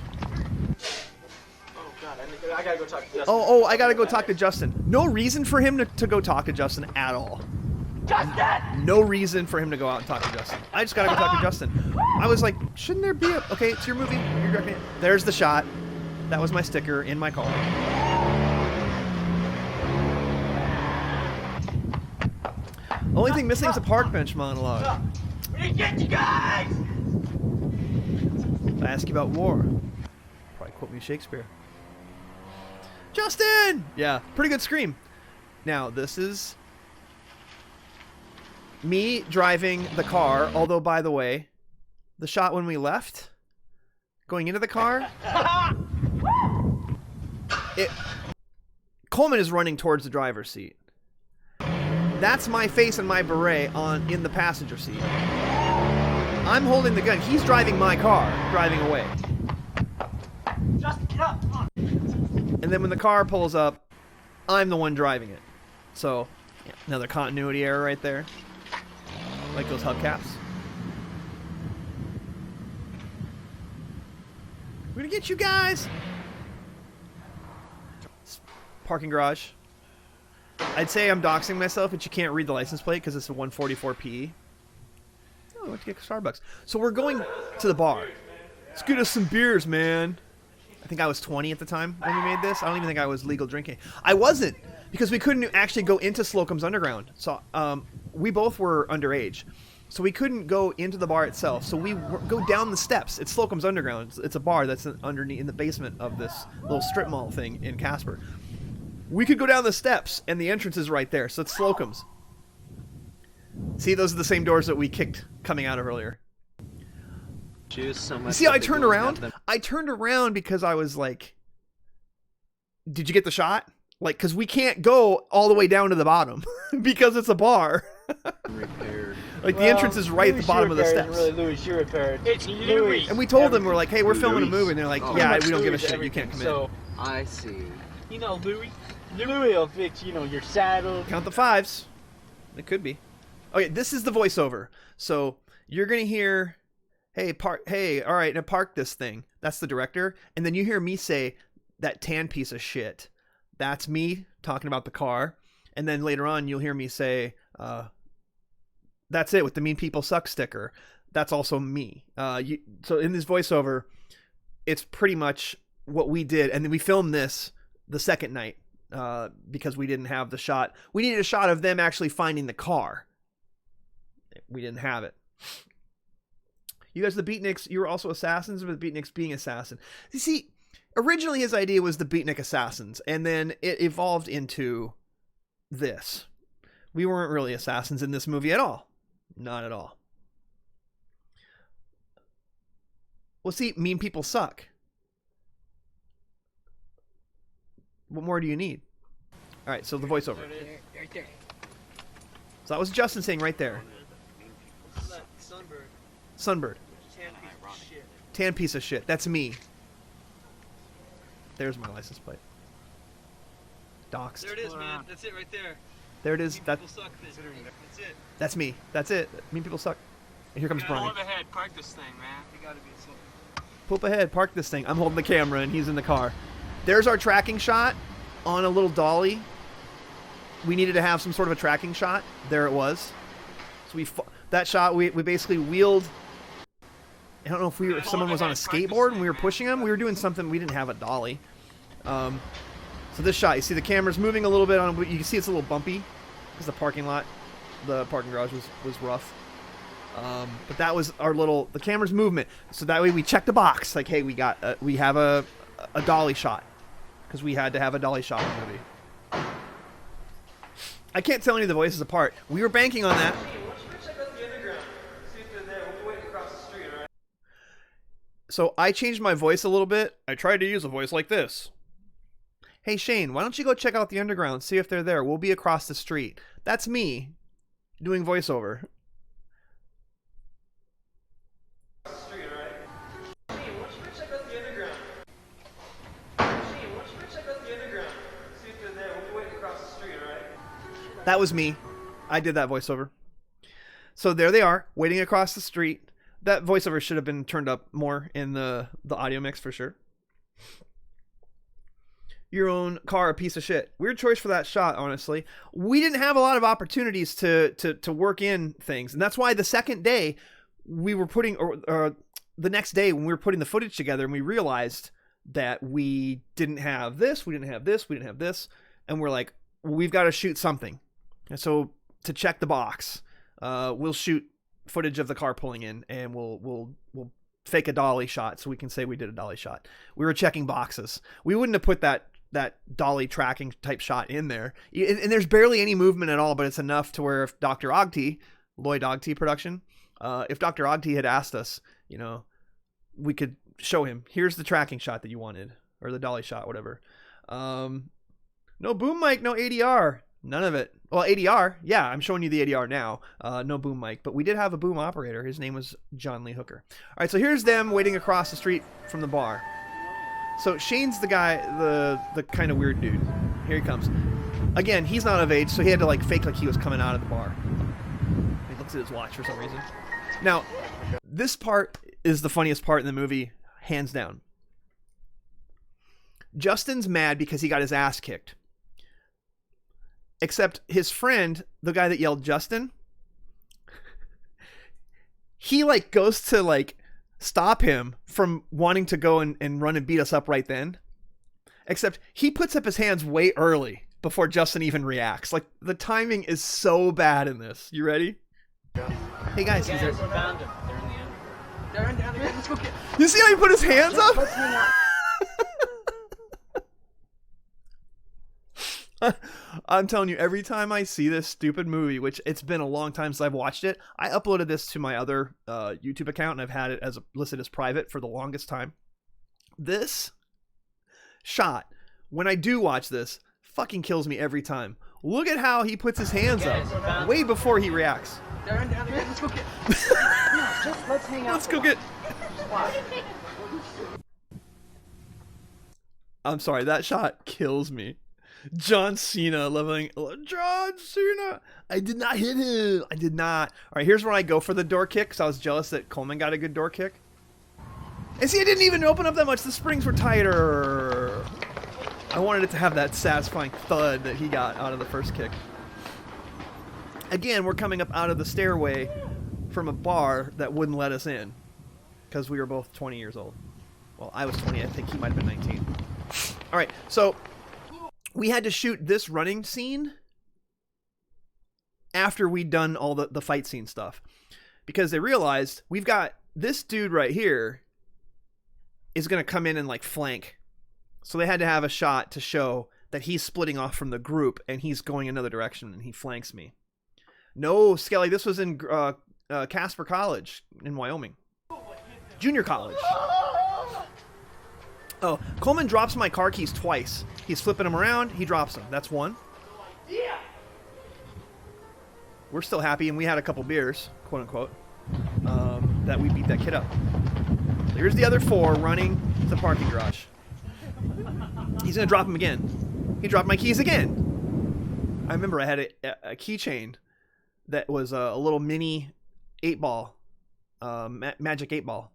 G: I gotta go talk to Justin.
A: Oh, I gotta go talk to Justin. No reason for him to go talk to Justin at all.
E: Justin!
A: No reason for him to go out and talk to Justin. I just gotta go talk to Justin. I was like, shouldn't there be a... Okay, it's your movie. You're directing it. There's the shot. That was my sticker in my car. Only thing missing is a park bench monologue.
E: We get you guys!
A: If I ask you about war, probably quote me Shakespeare. Justin! Yeah, pretty good scream. Now, this is me driving the car, although, by the way, the shot when we left, going into the car, Coleman is running towards the driver's seat. That's my face and my beret in the passenger seat. I'm holding the gun. He's driving my car, driving away.
E: Justin, get up! Come on.
A: And then when the car pulls up, I'm the one driving it. So, yeah, another continuity error right there. Like those hubcaps. We're gonna get you guys! Parking garage. I'd say I'm doxing myself, but you can't read the license plate because it's a 144P. Oh, I went to get Starbucks. So we're going to the bar. Let's get us some beers, man. I think I was 20 at the time when we made this. I don't even think I was legal drinking. I wasn't, because we couldn't actually go into Slocum's Underground. So we both were underage. So we couldn't go into the bar itself. So we go down the steps. It's Slocum's Underground. It's a bar that's underneath in the basement of this little strip mall thing in Casper. We could go down the steps, and the entrance is right there. So it's Slocum's. See, those are the same doors that we kicked coming out of earlier.
D: You
A: see how I turned around? I turned around because I was like, did you get the shot? Like, because we can't go all the way down to the bottom because it's a bar.
D: Repaired.
A: Like, the entrance is right at the bottom of the steps.
G: Really, Louis, she repaired.
E: It's Louis.
A: And we told them, we're like, hey, we're filming a movie. And they're like, yeah, we don't give a shit. You can't come in.
G: So,
D: I see.
G: you know, Louis will fix, you know, your saddle.
A: Count the fives. It could be. Okay, this is the voiceover. So you're going to hear, hey, all right, now park this thing. That's the director. And then you hear me say, that tan piece of shit. That's me talking about the car. And then later on, you'll hear me say, that's it with the mean people suck sticker. That's also me. So in this voiceover, it's pretty much what we did. And then we filmed this the second night because we didn't have the shot. We needed a shot of them actually finding the car. We didn't have it. You guys, the Beatniks, you were also assassins, but the Beatniks being assassin. You see, originally his idea was the Beatnik assassins, and then it evolved into this. We weren't really assassins in this movie at all. Not at all. Well, see, mean people suck. What more do you need? All right, so the voiceover.
G: Right there.
A: So that was Justin saying right there.
G: Sunbird.
A: Sunbird.
G: Tan piece of shit.
A: Tan piece of shit. That's me. There's my license plate. Doxed.
G: There it is, man. That's it right there.
A: There it is.
G: Mean people suck thing. That's it.
A: That's me. That's it. Mean people suck. And here comes Brian.
B: Pull ahead, park this thing, man.
G: You gotta be so.
A: Poop ahead. Park this thing. I'm holding the camera and he's in the car. There's our tracking shot on a little dolly. We needed to have some sort of a tracking shot. There it was. So that shot, we basically wheeled. I don't know if someone was on a skateboard and we were pushing them. We were doing something. We didn't have a dolly. So this shot, you see the camera's moving a little bit on. You can see it's a little bumpy because the parking garage was rough. But that was our little, the camera's movement. So that way we checked the box. Like, hey, we have a dolly shot. Because we had to have a dolly shot in the movie. I can't tell any of the voices apart. We were banking on that. So I changed my voice a little bit. I tried to use a voice like this. Hey Shane, why don't you go check out the underground, see if they're there. We'll be across the street. That's me doing voiceover. That was me. I did that voiceover. So there they are, waiting across the street. That voiceover should have been turned up more in the audio mix for sure. Your own car, a piece of shit. Weird choice for that shot, honestly. We didn't have a lot of opportunities to work in things. And that's why the second day we were putting, or the next day when we were putting the footage together and we realized that we didn't have this, we didn't have this, we didn't have this. And we're like, well, we've got to shoot something. And so to check the box, we'll shoot footage of the car pulling in, and we'll fake a dolly shot so we can say we did a dolly shot. We were checking boxes. We wouldn't have put that dolly tracking type shot in there. And there's barely any movement at all, but it's enough to where if Dr. Ogty, Lloyd Ogty production, if Dr. Ogty had asked us, you know, we could show him, here's the tracking shot that you wanted, or the dolly shot, whatever. No boom mic, no ADR. None of it. Well, ADR, yeah, I'm showing you the ADR now. No boom mic, but we did have a boom operator. His name was John Lee Hooker. All right, so here's them waiting across the street from the bar. So Shane's the guy, the kind of weird dude. Here he comes. Again, he's not of age, so he had to like fake like he was coming out of the bar. He looks at his watch for some reason. Now, this part is the funniest part in the movie, hands down. Justin's mad because he got his ass kicked. Except his friend, the guy that yelled Justin, he like goes to like stop him from wanting to go and run and beat us up right then. Except he puts up his hands way early before Justin even reacts. Like the timing is so bad in this. You ready? Hey guys, he's there.
B: Found them. They're in the underground. Let's go get.
A: You see how he put his hands up?
G: Let's hang out.
A: I'm telling you, every time I see this stupid movie, which it's been a long time since I've watched it, I uploaded this to my other YouTube account and I've had it as listed as private for the longest time. This shot, when I do watch this, fucking kills me every time. Look at how he puts his hands up way before he reacts.
G: They're in the underground. Let's go get. No, just let's hang out.
A: Let's go get. I'm sorry, that shot kills me. John Cena leveling. John Cena. I did not hit him. I did not. All right, here's where I go for the door kick because I was jealous that Coleman got a good door kick. And see, I didn't even open up that much. The springs were tighter. I wanted it to have that satisfying thud that he got out of the first kick. Again, we're coming up out of the stairway from a bar that wouldn't let us in because we were both 20 years old. Well, I was 20. I think he might have been 19. All right, so we had to shoot this running scene after we'd done all the fight scene stuff because they realized we've got this dude right here is going to come in and like flank. So they had to have a shot to show that he's splitting off from the group and he's going another direction and he flanks me. No, Skelly, this was in Casper College in Wyoming. Junior college. Oh, Coleman drops my car keys twice. He's flipping them around. He drops them. That's one. We're still happy, and we had a couple beers, quote unquote, that we beat that kid up. So here's the other 4 running to the parking garage. He's going to drop them again. He dropped my keys again. I remember I had a keychain that was a little mini 8-ball, magic 8-ball.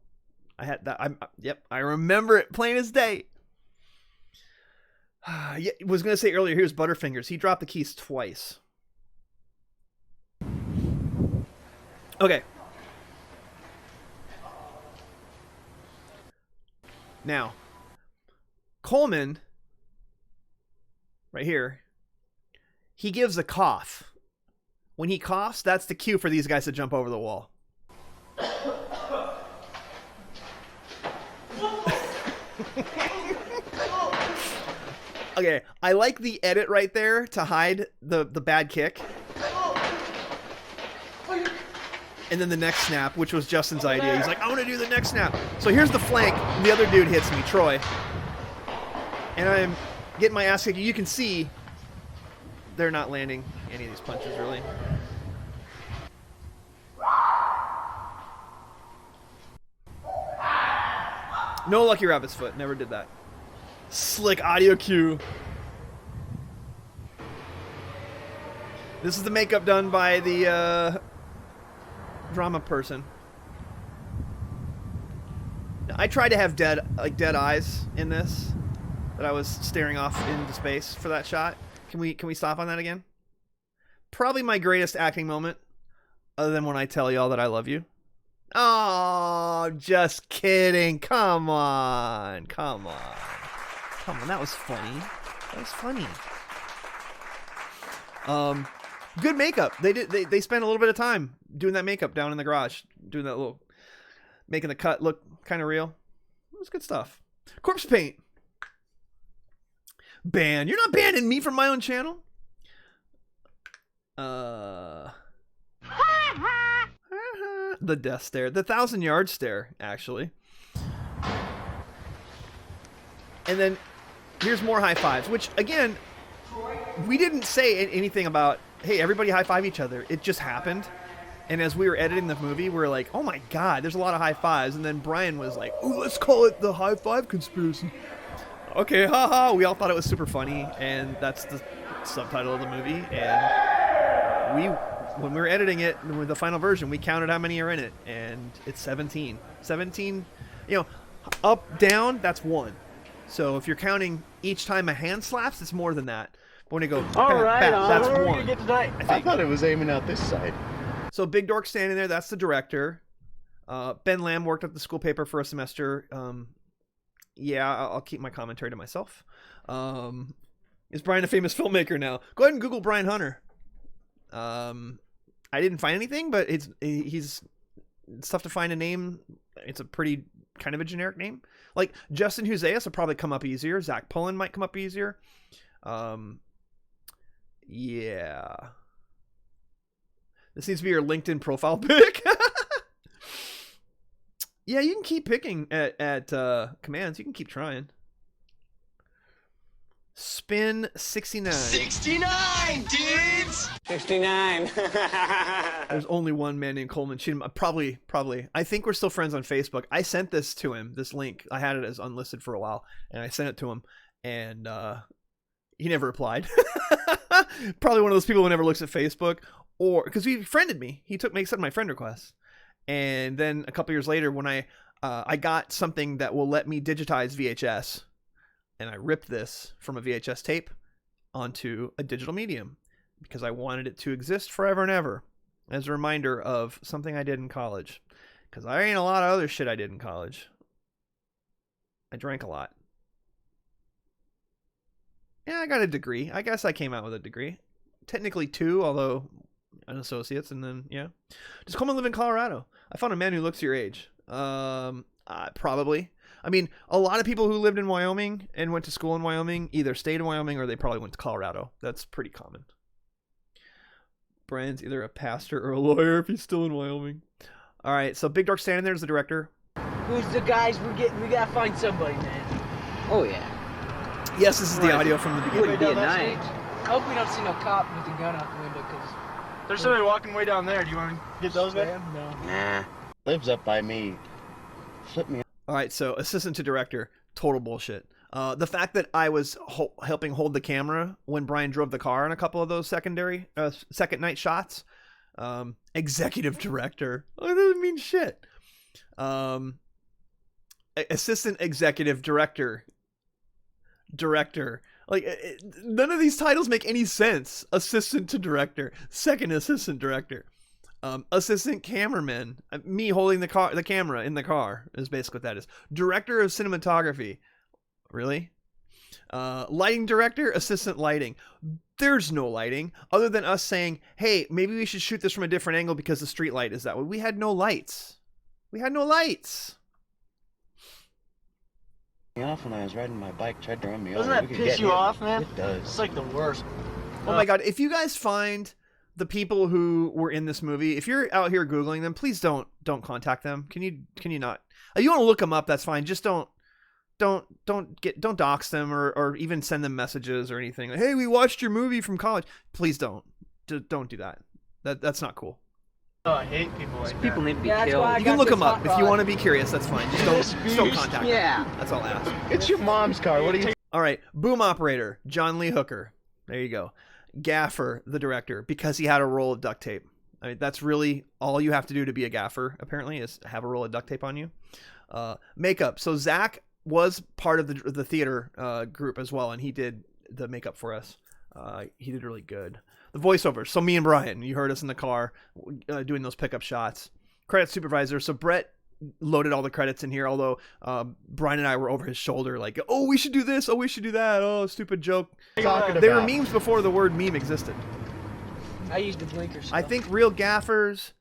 A: I had that. Yep, I remember it plain as day. Yeah, was going to say earlier, here's Butterfingers. He dropped the keys twice. Okay. Now, Coleman, right here, he gives a cough. When he coughs, that's the cue for these guys to jump over the wall. Okay, I like the edit right there to hide the bad kick. And then the next snap, which was Justin's idea. He's like, I want to do the next snap. So here's the flank. The other dude hits me, Troy. And I'm getting my ass kicked. You can see they're not landing any of these punches, really. No Lucky Rabbit's foot. Never did that. Slick audio cue. This is the makeup done by the drama person. Now, I tried to have dead eyes in this, but I was staring off into space for that shot. Can we stop on that again? Probably my greatest acting moment, other than when I tell y'all that I love you. Oh, just kidding. Come on. Come on. Come on. That was funny. That was funny. Good makeup. They spent a little bit of time doing that makeup down in the garage, doing that little, making the cut look kind of real. It was good stuff. Corpse paint. Ban. You're not banning me from my own channel. The death stare, the 1,000-yard stare, actually. And then here's more high fives, which again, we didn't say anything about, hey, everybody high five each other. It just happened. And as we were editing the movie, we were like, oh my God, there's a lot of high fives. And then Brian was like, ooh, let's call it the high five conspiracy. Okay, haha. We all thought it was super funny. And that's the subtitle of the movie. And when we were editing it with the final version, we counted how many are in it. And it's 17. 17, up, down, that's 1. So if you're counting each time a hand slaps, it's more than that. But when you go,
C: all right,
A: that's
C: what are we
A: 1.
C: gonna get tonight? I thought it was aiming out this side.
A: So Big Dork standing there, that's the director. Ben Lamb worked at the school paper for a semester. Yeah, I'll keep my commentary to myself. Is Brian a famous filmmaker now? Go ahead and Google Brian Hunter. I didn't find anything, but it's tough to find a name. It's a pretty kind of a generic name. Like Justin Huzeas will probably come up easier. Zach Pullen might come up easier. Yeah. This needs to be your LinkedIn profile pic. Yeah, you can keep picking at commands. You can keep trying. Spin 69.
E: 69, dudes! 69.
A: There's only one man named Coleman Cheatham. Probably. I think we're still friends on Facebook. I sent this to him, this link. I had it as unlisted for a while, and I sent it to him, and he never replied. Probably one of those people who never looks at Facebook, or because he friended me. He accepted my friend request, and then a couple years later, when I got something that will let me digitize VHS. And I ripped this from a VHS tape onto a digital medium because I wanted it to exist forever and ever as a reminder of something I did in college. Because there ain't a lot of other shit I did in college. I drank a lot. Yeah, I got a degree. I guess I came out with a degree. Technically 2, although an associate's, and then, yeah. Just come and live in Colorado. I found a man who looks your age. Probably. I mean, a lot of people who lived in Wyoming and went to school in Wyoming either stayed in Wyoming or they probably went to Colorado. That's pretty common. Brian's either a pastor or a lawyer if he's still in Wyoming. All right, so Big Dark standing there is the director.
G: Who's the guys we're getting? We gotta find somebody, man.
D: Oh, yeah.
A: Yes, this is the audio from the beginning.
D: Wouldn't be a night.
G: I hope we don't see no cop with a gun out the window, because...
C: There's somebody walking way down there. Do you want to get those guys?
G: No.
H: Nah. Lives up by me. Flip me.
A: All right, so assistant to director, total bullshit. The fact that I was helping hold the camera when Brian drove the car in a couple of those second night shots. Executive director. Oh, that doesn't mean shit. Assistant executive director. Like, none of these titles make any sense. Assistant to director. Second assistant director. Assistant cameraman. Me holding the camera in the car is basically what that is. Director of cinematography. Really? Lighting director, assistant lighting. There's no lighting other than us saying, hey, maybe we should shoot this from a different angle because the street light is that way. We had no lights. We had no lights.
H: Off when I was riding my bike, tried to run me
C: Doesn't
H: over.
C: that piss you off, man?
H: It does.
C: It's like the worst.
A: Oh my god, if you guys find the people who were in this movie, if you're out here Googling them, please don't contact them. Can you not? You want to look them up, that's fine. Just don't dox them or even send them messages or anything. Like, hey, we watched your movie from college. Please don't do that. That's not cool.
C: Oh, I hate people like
D: People
C: that.
D: need to be killed.
A: You can look them up if you want to be curious. That's fine. Just don't contact them. That's all I ask.
H: It's your mom's car. What do you?
A: All right, boom operator, John Lee Hooker. There you go. Gaffer, the director, because he had a roll of duct tape. I mean, that's really all you have to do to be a gaffer, apparently, is have a roll of duct tape on you. Makeup. So Zach was part of the theater group as well, and he did the makeup for us. He did really good. The voiceovers. So me and Brian, you heard us in the car doing those pickup shots. Credit supervisor. So Brett loaded all the credits in here, although Brian and I were over his shoulder like, oh, we should do this. Oh, we should do that. Oh, stupid joke. They were memes before the word meme existed.
G: I used the blinkers.
A: I think real gaffers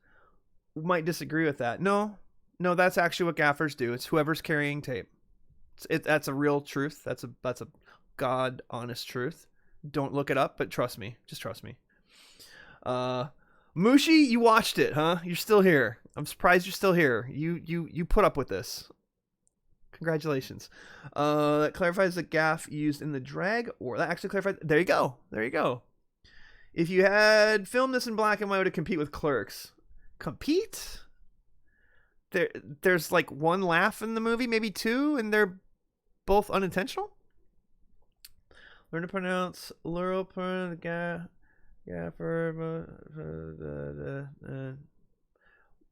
A: might disagree with that. No, that's actually what gaffers do. It's whoever's carrying tape. That's a real truth. That's a God honest truth. Don't look it up, but trust me. Just trust me. Mushi, you watched it, huh? You're still here. I'm surprised you're still here. You put up with this. Congratulations. That clarifies the gaff used in the drag, or that actually clarifies. There you go. If you had filmed this in black and white, would it compete with Clerks? Compete? There's like one laugh in the movie, maybe two, and they're both unintentional. Learn to pronounce Lural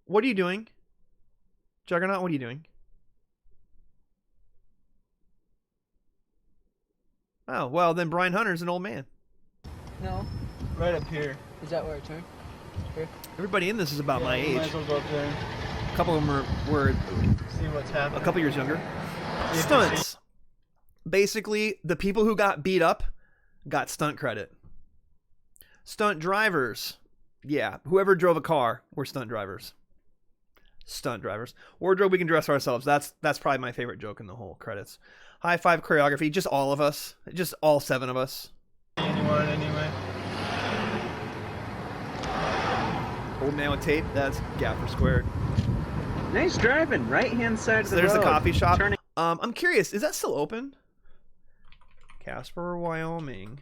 A: What are you doing? Juggernaut, what are you doing? Oh, well, then Brian Hunter's an old man.
G: No.
C: Right up here.
G: Is that where I turn? Here?
A: Everybody in this is about my age.
C: Might as well go up there.
A: A couple of them were
C: See what's happening.
A: a couple years younger. Stunts. Basically, the people who got beat up got stunt credit. Stunt drivers. Yeah, whoever drove a car were stunt drivers. Stunt drivers. Wardrobe, we can dress ourselves. That's probably my favorite joke in the whole credits. High five choreography. Just all of us. Just all 7 of us.
C: Anyone, anyway.
A: Old man with tape. That's Gaffer squared.
D: Nice driving. Right hand side of the
A: There's
D: road.
A: the coffee shop.
D: Turning.
A: I'm curious. Is that still open? Casper, Wyoming.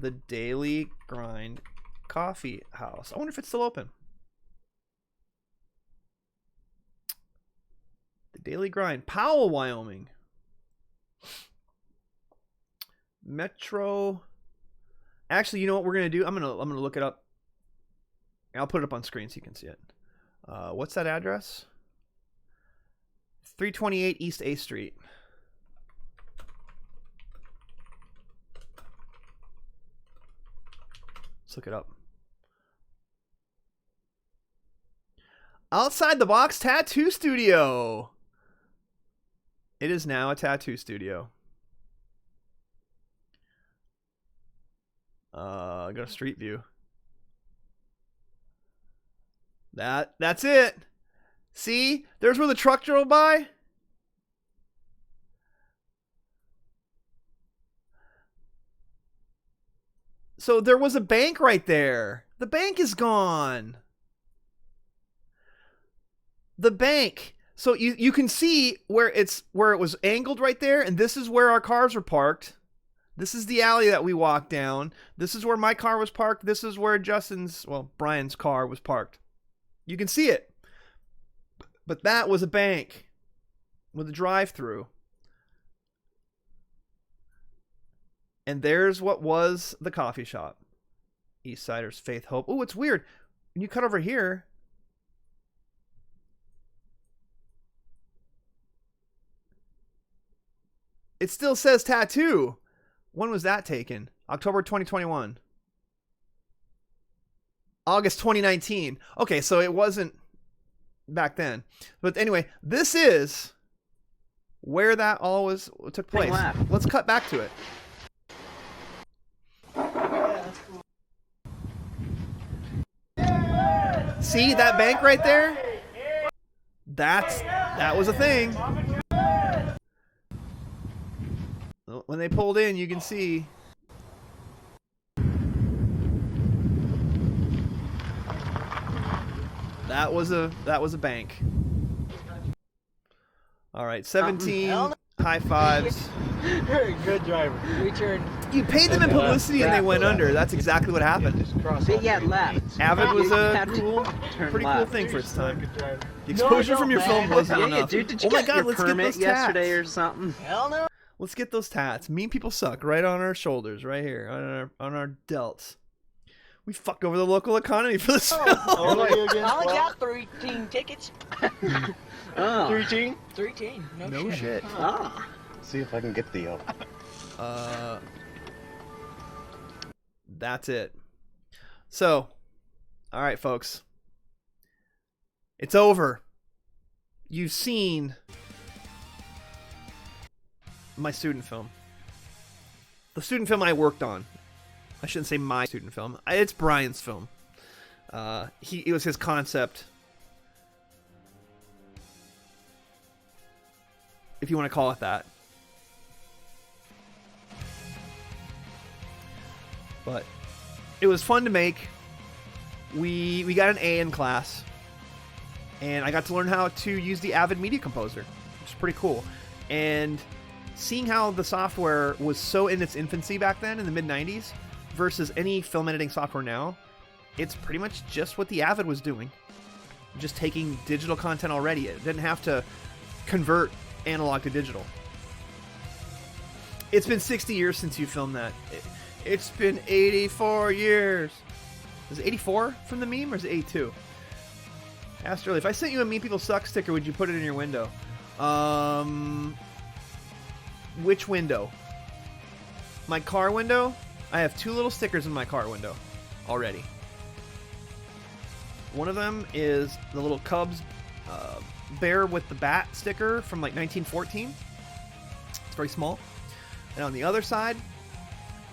A: The Daily Grind Coffee House. I wonder if it's still open. The Daily Grind. Powell, Wyoming. Metro. Actually, you know what we're gonna do? I'm gonna look it up. I'll put it up on screen so you can see it. What's that address? 328 East A Street. Let's look it up. Outside the Box Tattoo Studio. It is now a tattoo studio. Go to Street View. That's it. See? There's where the truck drove by. So there was a bank right there. The bank is gone. The bank. So you can see where it was angled right there, and this is where our cars were parked. This is the alley that we walked down. This is where my car was parked. This is where Brian's car was parked. You can see it. But that was a bank with a drive-through. And there's what was the coffee shop. Eastsiders, Faith, Hope. Oh, it's weird. When you cut over here, it still says tattoo. When was that taken? October 2021. August 2019. Okay, so it wasn't back then. But anyway, this is where that all took place. Let's cut back to it. See that bank right there? That was a thing. When they pulled in, you can see. That was a bank. All right, 17 high fives.
C: Very good driver.
G: We turned.
A: You paid them in publicity and they went under. That's exactly what happened.
D: Yeah, left.
A: Avid was a
D: Pretty
A: pretty cool thing for its time. The exposure from your film wasn't enough.
D: Dude, did you
A: oh my
D: get
A: God,
D: your
A: let's get
D: permit
A: those
D: yesterday
A: tats.
D: or something?
C: Hell no.
A: Let's get those tats. Mean people suck right on our shoulders, right here, on our delts. We fucked over the local economy for this film.
C: I only
G: got 13 tickets.
D: Oh.
C: 13?
G: 13.
A: No shit.
D: Ah.
H: See if I can get the
A: That's it. So, all right, folks. It's over. You've seen my student film. The student film I worked on. I shouldn't say my student film. It's Brian's film. It was his concept. If you want to call it that. But it was fun to make. We got an A in class. And I got to learn how to use the Avid Media Composer, which is pretty cool. And seeing how the software was so in its infancy back then in the mid-90s versus any film editing software now, it's pretty much just what the Avid was doing. Just taking digital content already. It didn't have to convert analog to digital. It's been 60 years since you filmed that. It's been 84 years. Is it 84 from the meme or is it 82? I asked earlier, if I sent you a Mean People Suck sticker, would you put it in your window? Which window? My car window? I have 2 little stickers in my car window already. One of them is the little Cubs bear with the bat sticker from like 1914. It's very small. And on the other side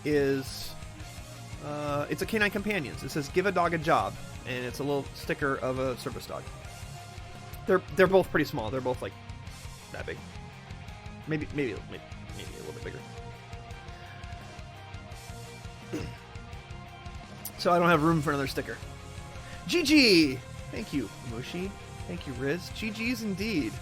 A: is it's a Canine Companions. It says "Give a dog a job," and it's a little sticker of a service dog. They're both pretty small. They're both like that big. Maybe a little bit bigger. So I don't have room for another sticker. GG! Thank you, Mushi. Thank you, Riz. GG's indeed.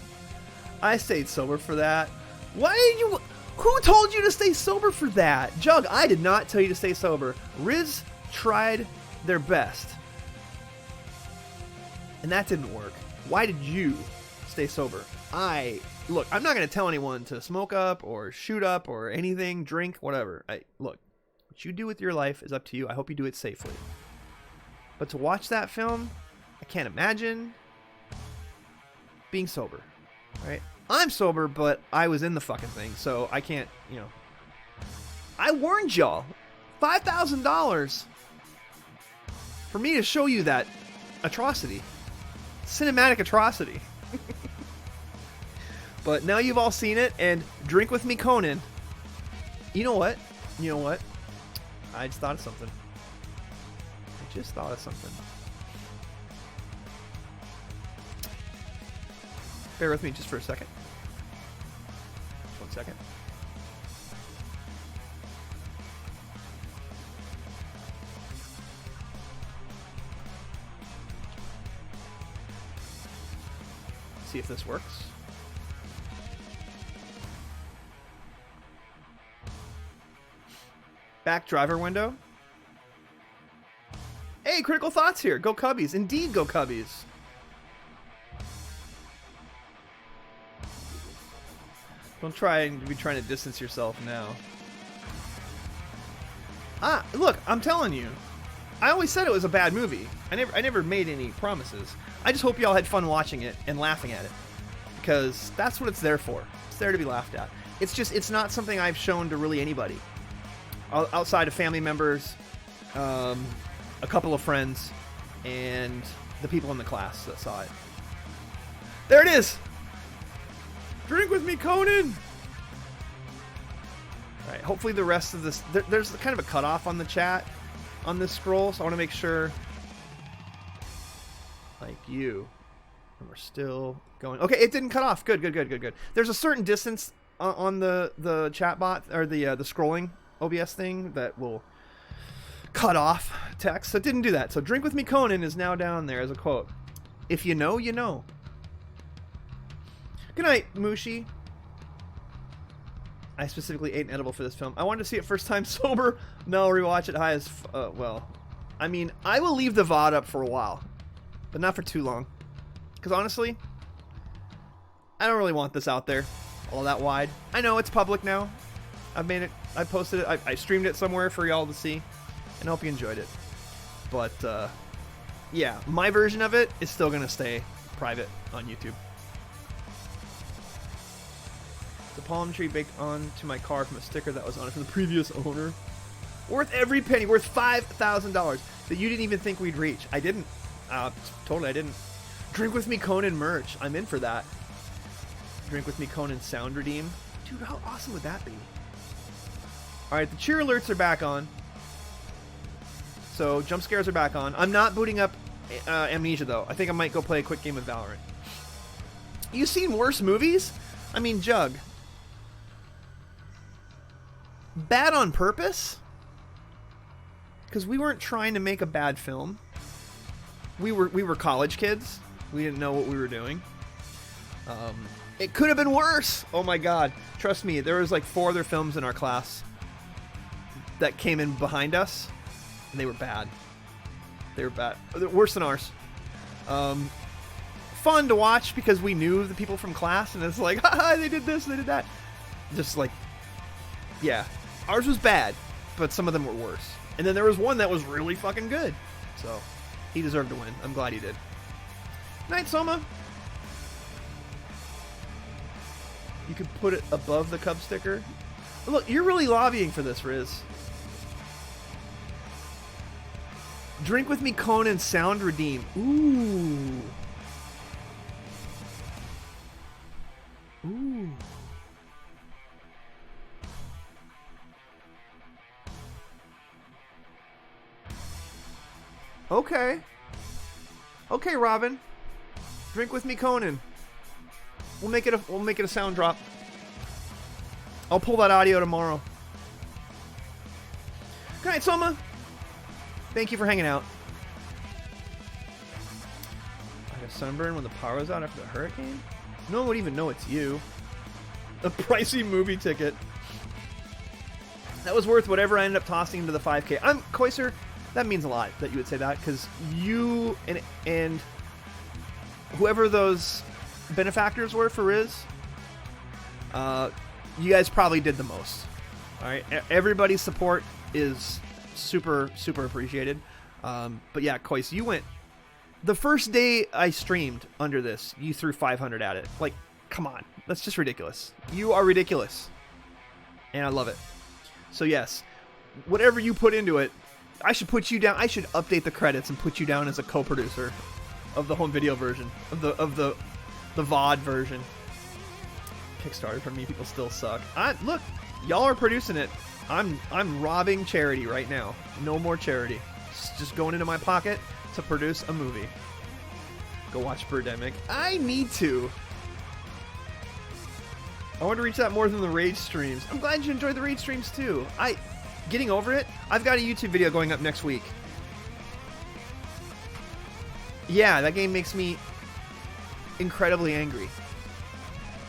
A: I stayed sober for that. Why did you... Who told you to stay sober for that? Jug, I did not tell you to stay sober. Riz tried their best. And that didn't work. Why did you stay sober? Look, I'm not going to tell anyone to smoke up or shoot up or anything, drink, whatever. Look, what you do with your life is up to you. I hope you do it safely. But to watch that film, I can't imagine being sober, right? I'm sober, but I was in the fucking thing, so I can't, I warned y'all. $5,000 for me to show you that atrocity. Cinematic atrocity. But now you've all seen it, and Drink With Me Conan. You know what? I just thought of something. Bear with me just for a second. Just 1 second. See if this works. Back driver window. Hey, Critical Thoughts here. Go Cubbies. Indeed, go Cubbies. Don't try and be trying to distance yourself now. Ah, look, I'm telling you. I always said it was a bad movie. I never made any promises. I just hope y'all had fun watching it and laughing at it. Because that's what it's there for. It's there to be laughed at. It's not something I've shown to really anybody. Outside of family members, a couple of friends, and the people in the class that saw it. There it is! Drink with me, Conan! Alright, hopefully the rest of this... There's kind of a cutoff on the chat on this scroll, so I want to make sure... Like you. And we're still going... Okay, it didn't cut off. Good. There's a certain distance on the chat bot, or the scrolling OBS thing that will cut off text. So it didn't do that. So Drink with me, Conan is now down there as a quote. If you know, you know. Good night, Mushi. I specifically ate an edible for this film. I wanted to see it first time sober. No, rewatch it high as... well, I mean, I will leave the VOD up for a while. But not for too long. Because honestly, I don't really want this out there all that wide. I know it's public now. I've made it. I posted it. I streamed it somewhere for y'all to see. And I hope you enjoyed it. But, yeah, my version of it is still going to stay private on YouTube. The palm tree baked onto my car from a sticker that was on it from the previous owner. Worth every penny. Worth $5,000 that you didn't even think we'd reach. I didn't. Totally I didn't. Drink with me, Conan merch. I'm in for that. Drink with me, Conan sound redeem. Dude, how awesome would that be? Alright, the cheer alerts are back on. So, jump scares are back on. I'm not booting up Amnesia, though. I think I might go play a quick game of Valorant. You seen worse movies? I mean, Jug. Bad on purpose? Because we weren't trying to make a bad film. We were college kids. We didn't know what we were doing. It could have been worse. Oh my god. Trust me, there was like 4 other films in our class that came in behind us, and they were bad. They were bad. Worse than ours. Fun to watch because we knew the people from class, and it's like, haha, they did this, they did that. Just like, yeah. Ours was bad, but some of them were worse. And then there was one that was really fucking good. So, he deserved to win. I'm glad he did. Night, Soma. You could put it above the Cub sticker. Look, you're really lobbying for this, Riz. Drink with me, Conan sound redeem. Ooh. Ooh. Okay. Okay, Robin. Drink with me, Conan. We'll make it a sound drop. I'll pull that audio tomorrow. Good night, Soma. Thank you for hanging out. Like a sunburn when the power was out after the hurricane? No one would even know it's you. A pricey movie ticket. That was worth whatever I ended up tossing into the 5K. Koiser, that means a lot that you would say that, because you and whoever those benefactors were for Riz, you guys probably did the most. Alright, everybody's support is super, super appreciated. But yeah, Kois, you went... The first day I streamed under this, you threw 500 at it. Like, come on. That's just ridiculous. You are ridiculous. And I love it. So yes, whatever you put into it, I should put you down. I should update the credits and put you down as a co-producer of the home video version, of the VOD version. Kickstarter for me, people still suck. Look, y'all are producing it. I'm robbing charity right now. No more charity. It's just going into my pocket to produce a movie. Go watch Birdemic. I need to. I want to reach that more than the raid streams. I'm glad you enjoyed the raid streams too. Getting over it. I've got a YouTube video going up next week. Yeah, that game makes me incredibly angry.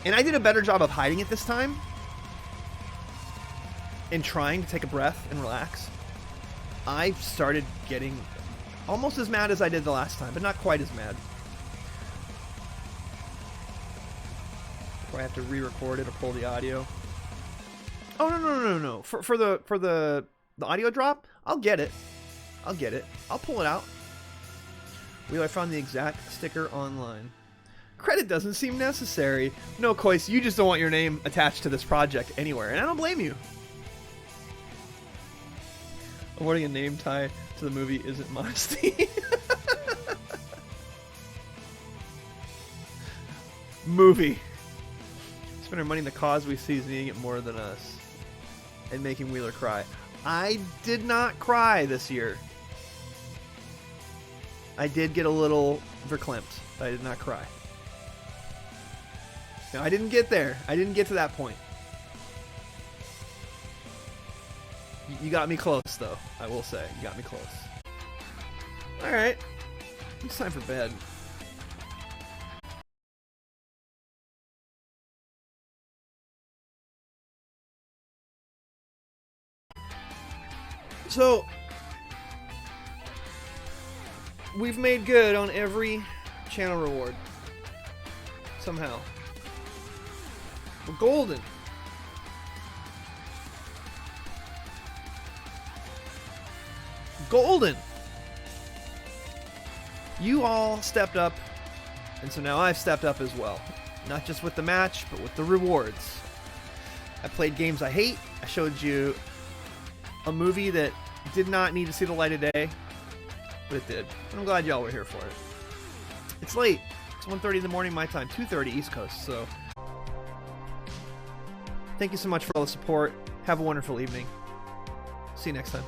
A: And I did a better job of hiding it this time. And trying to take a breath and relax. I started getting almost as mad as I did the last time, but not quite as mad. Do I have to re-record it or pull the audio? Oh no. For the audio drop, I'll get it. I'll pull it out. I found the exact sticker online. Credit doesn't seem necessary. No, Kois, you just don't want your name attached to this project anywhere, and I don't blame you. Awarding a name tie to the movie isn't modesty. Movie. Spend our money in the cause we see is needing it more than us. And making Wheeler cry. I did not cry this year. I did get a little verklempt, but I did not cry. No, I didn't get there. I didn't get to that point. You got me close, though, I will say. You got me close. Alright. It's time for bed. So, we've made good on every channel reward. Somehow. We're golden. Golden! You all stepped up, and so now I've stepped up as well. Not just with the match, but with the rewards. I played games I hate. I showed you a movie that did not need to see the light of day, but it did. And I'm glad y'all were here for it. It's late. It's 1:30 in the morning my time, 2:30 East Coast, so thank you so much for all the support. Have a wonderful evening. See you next time.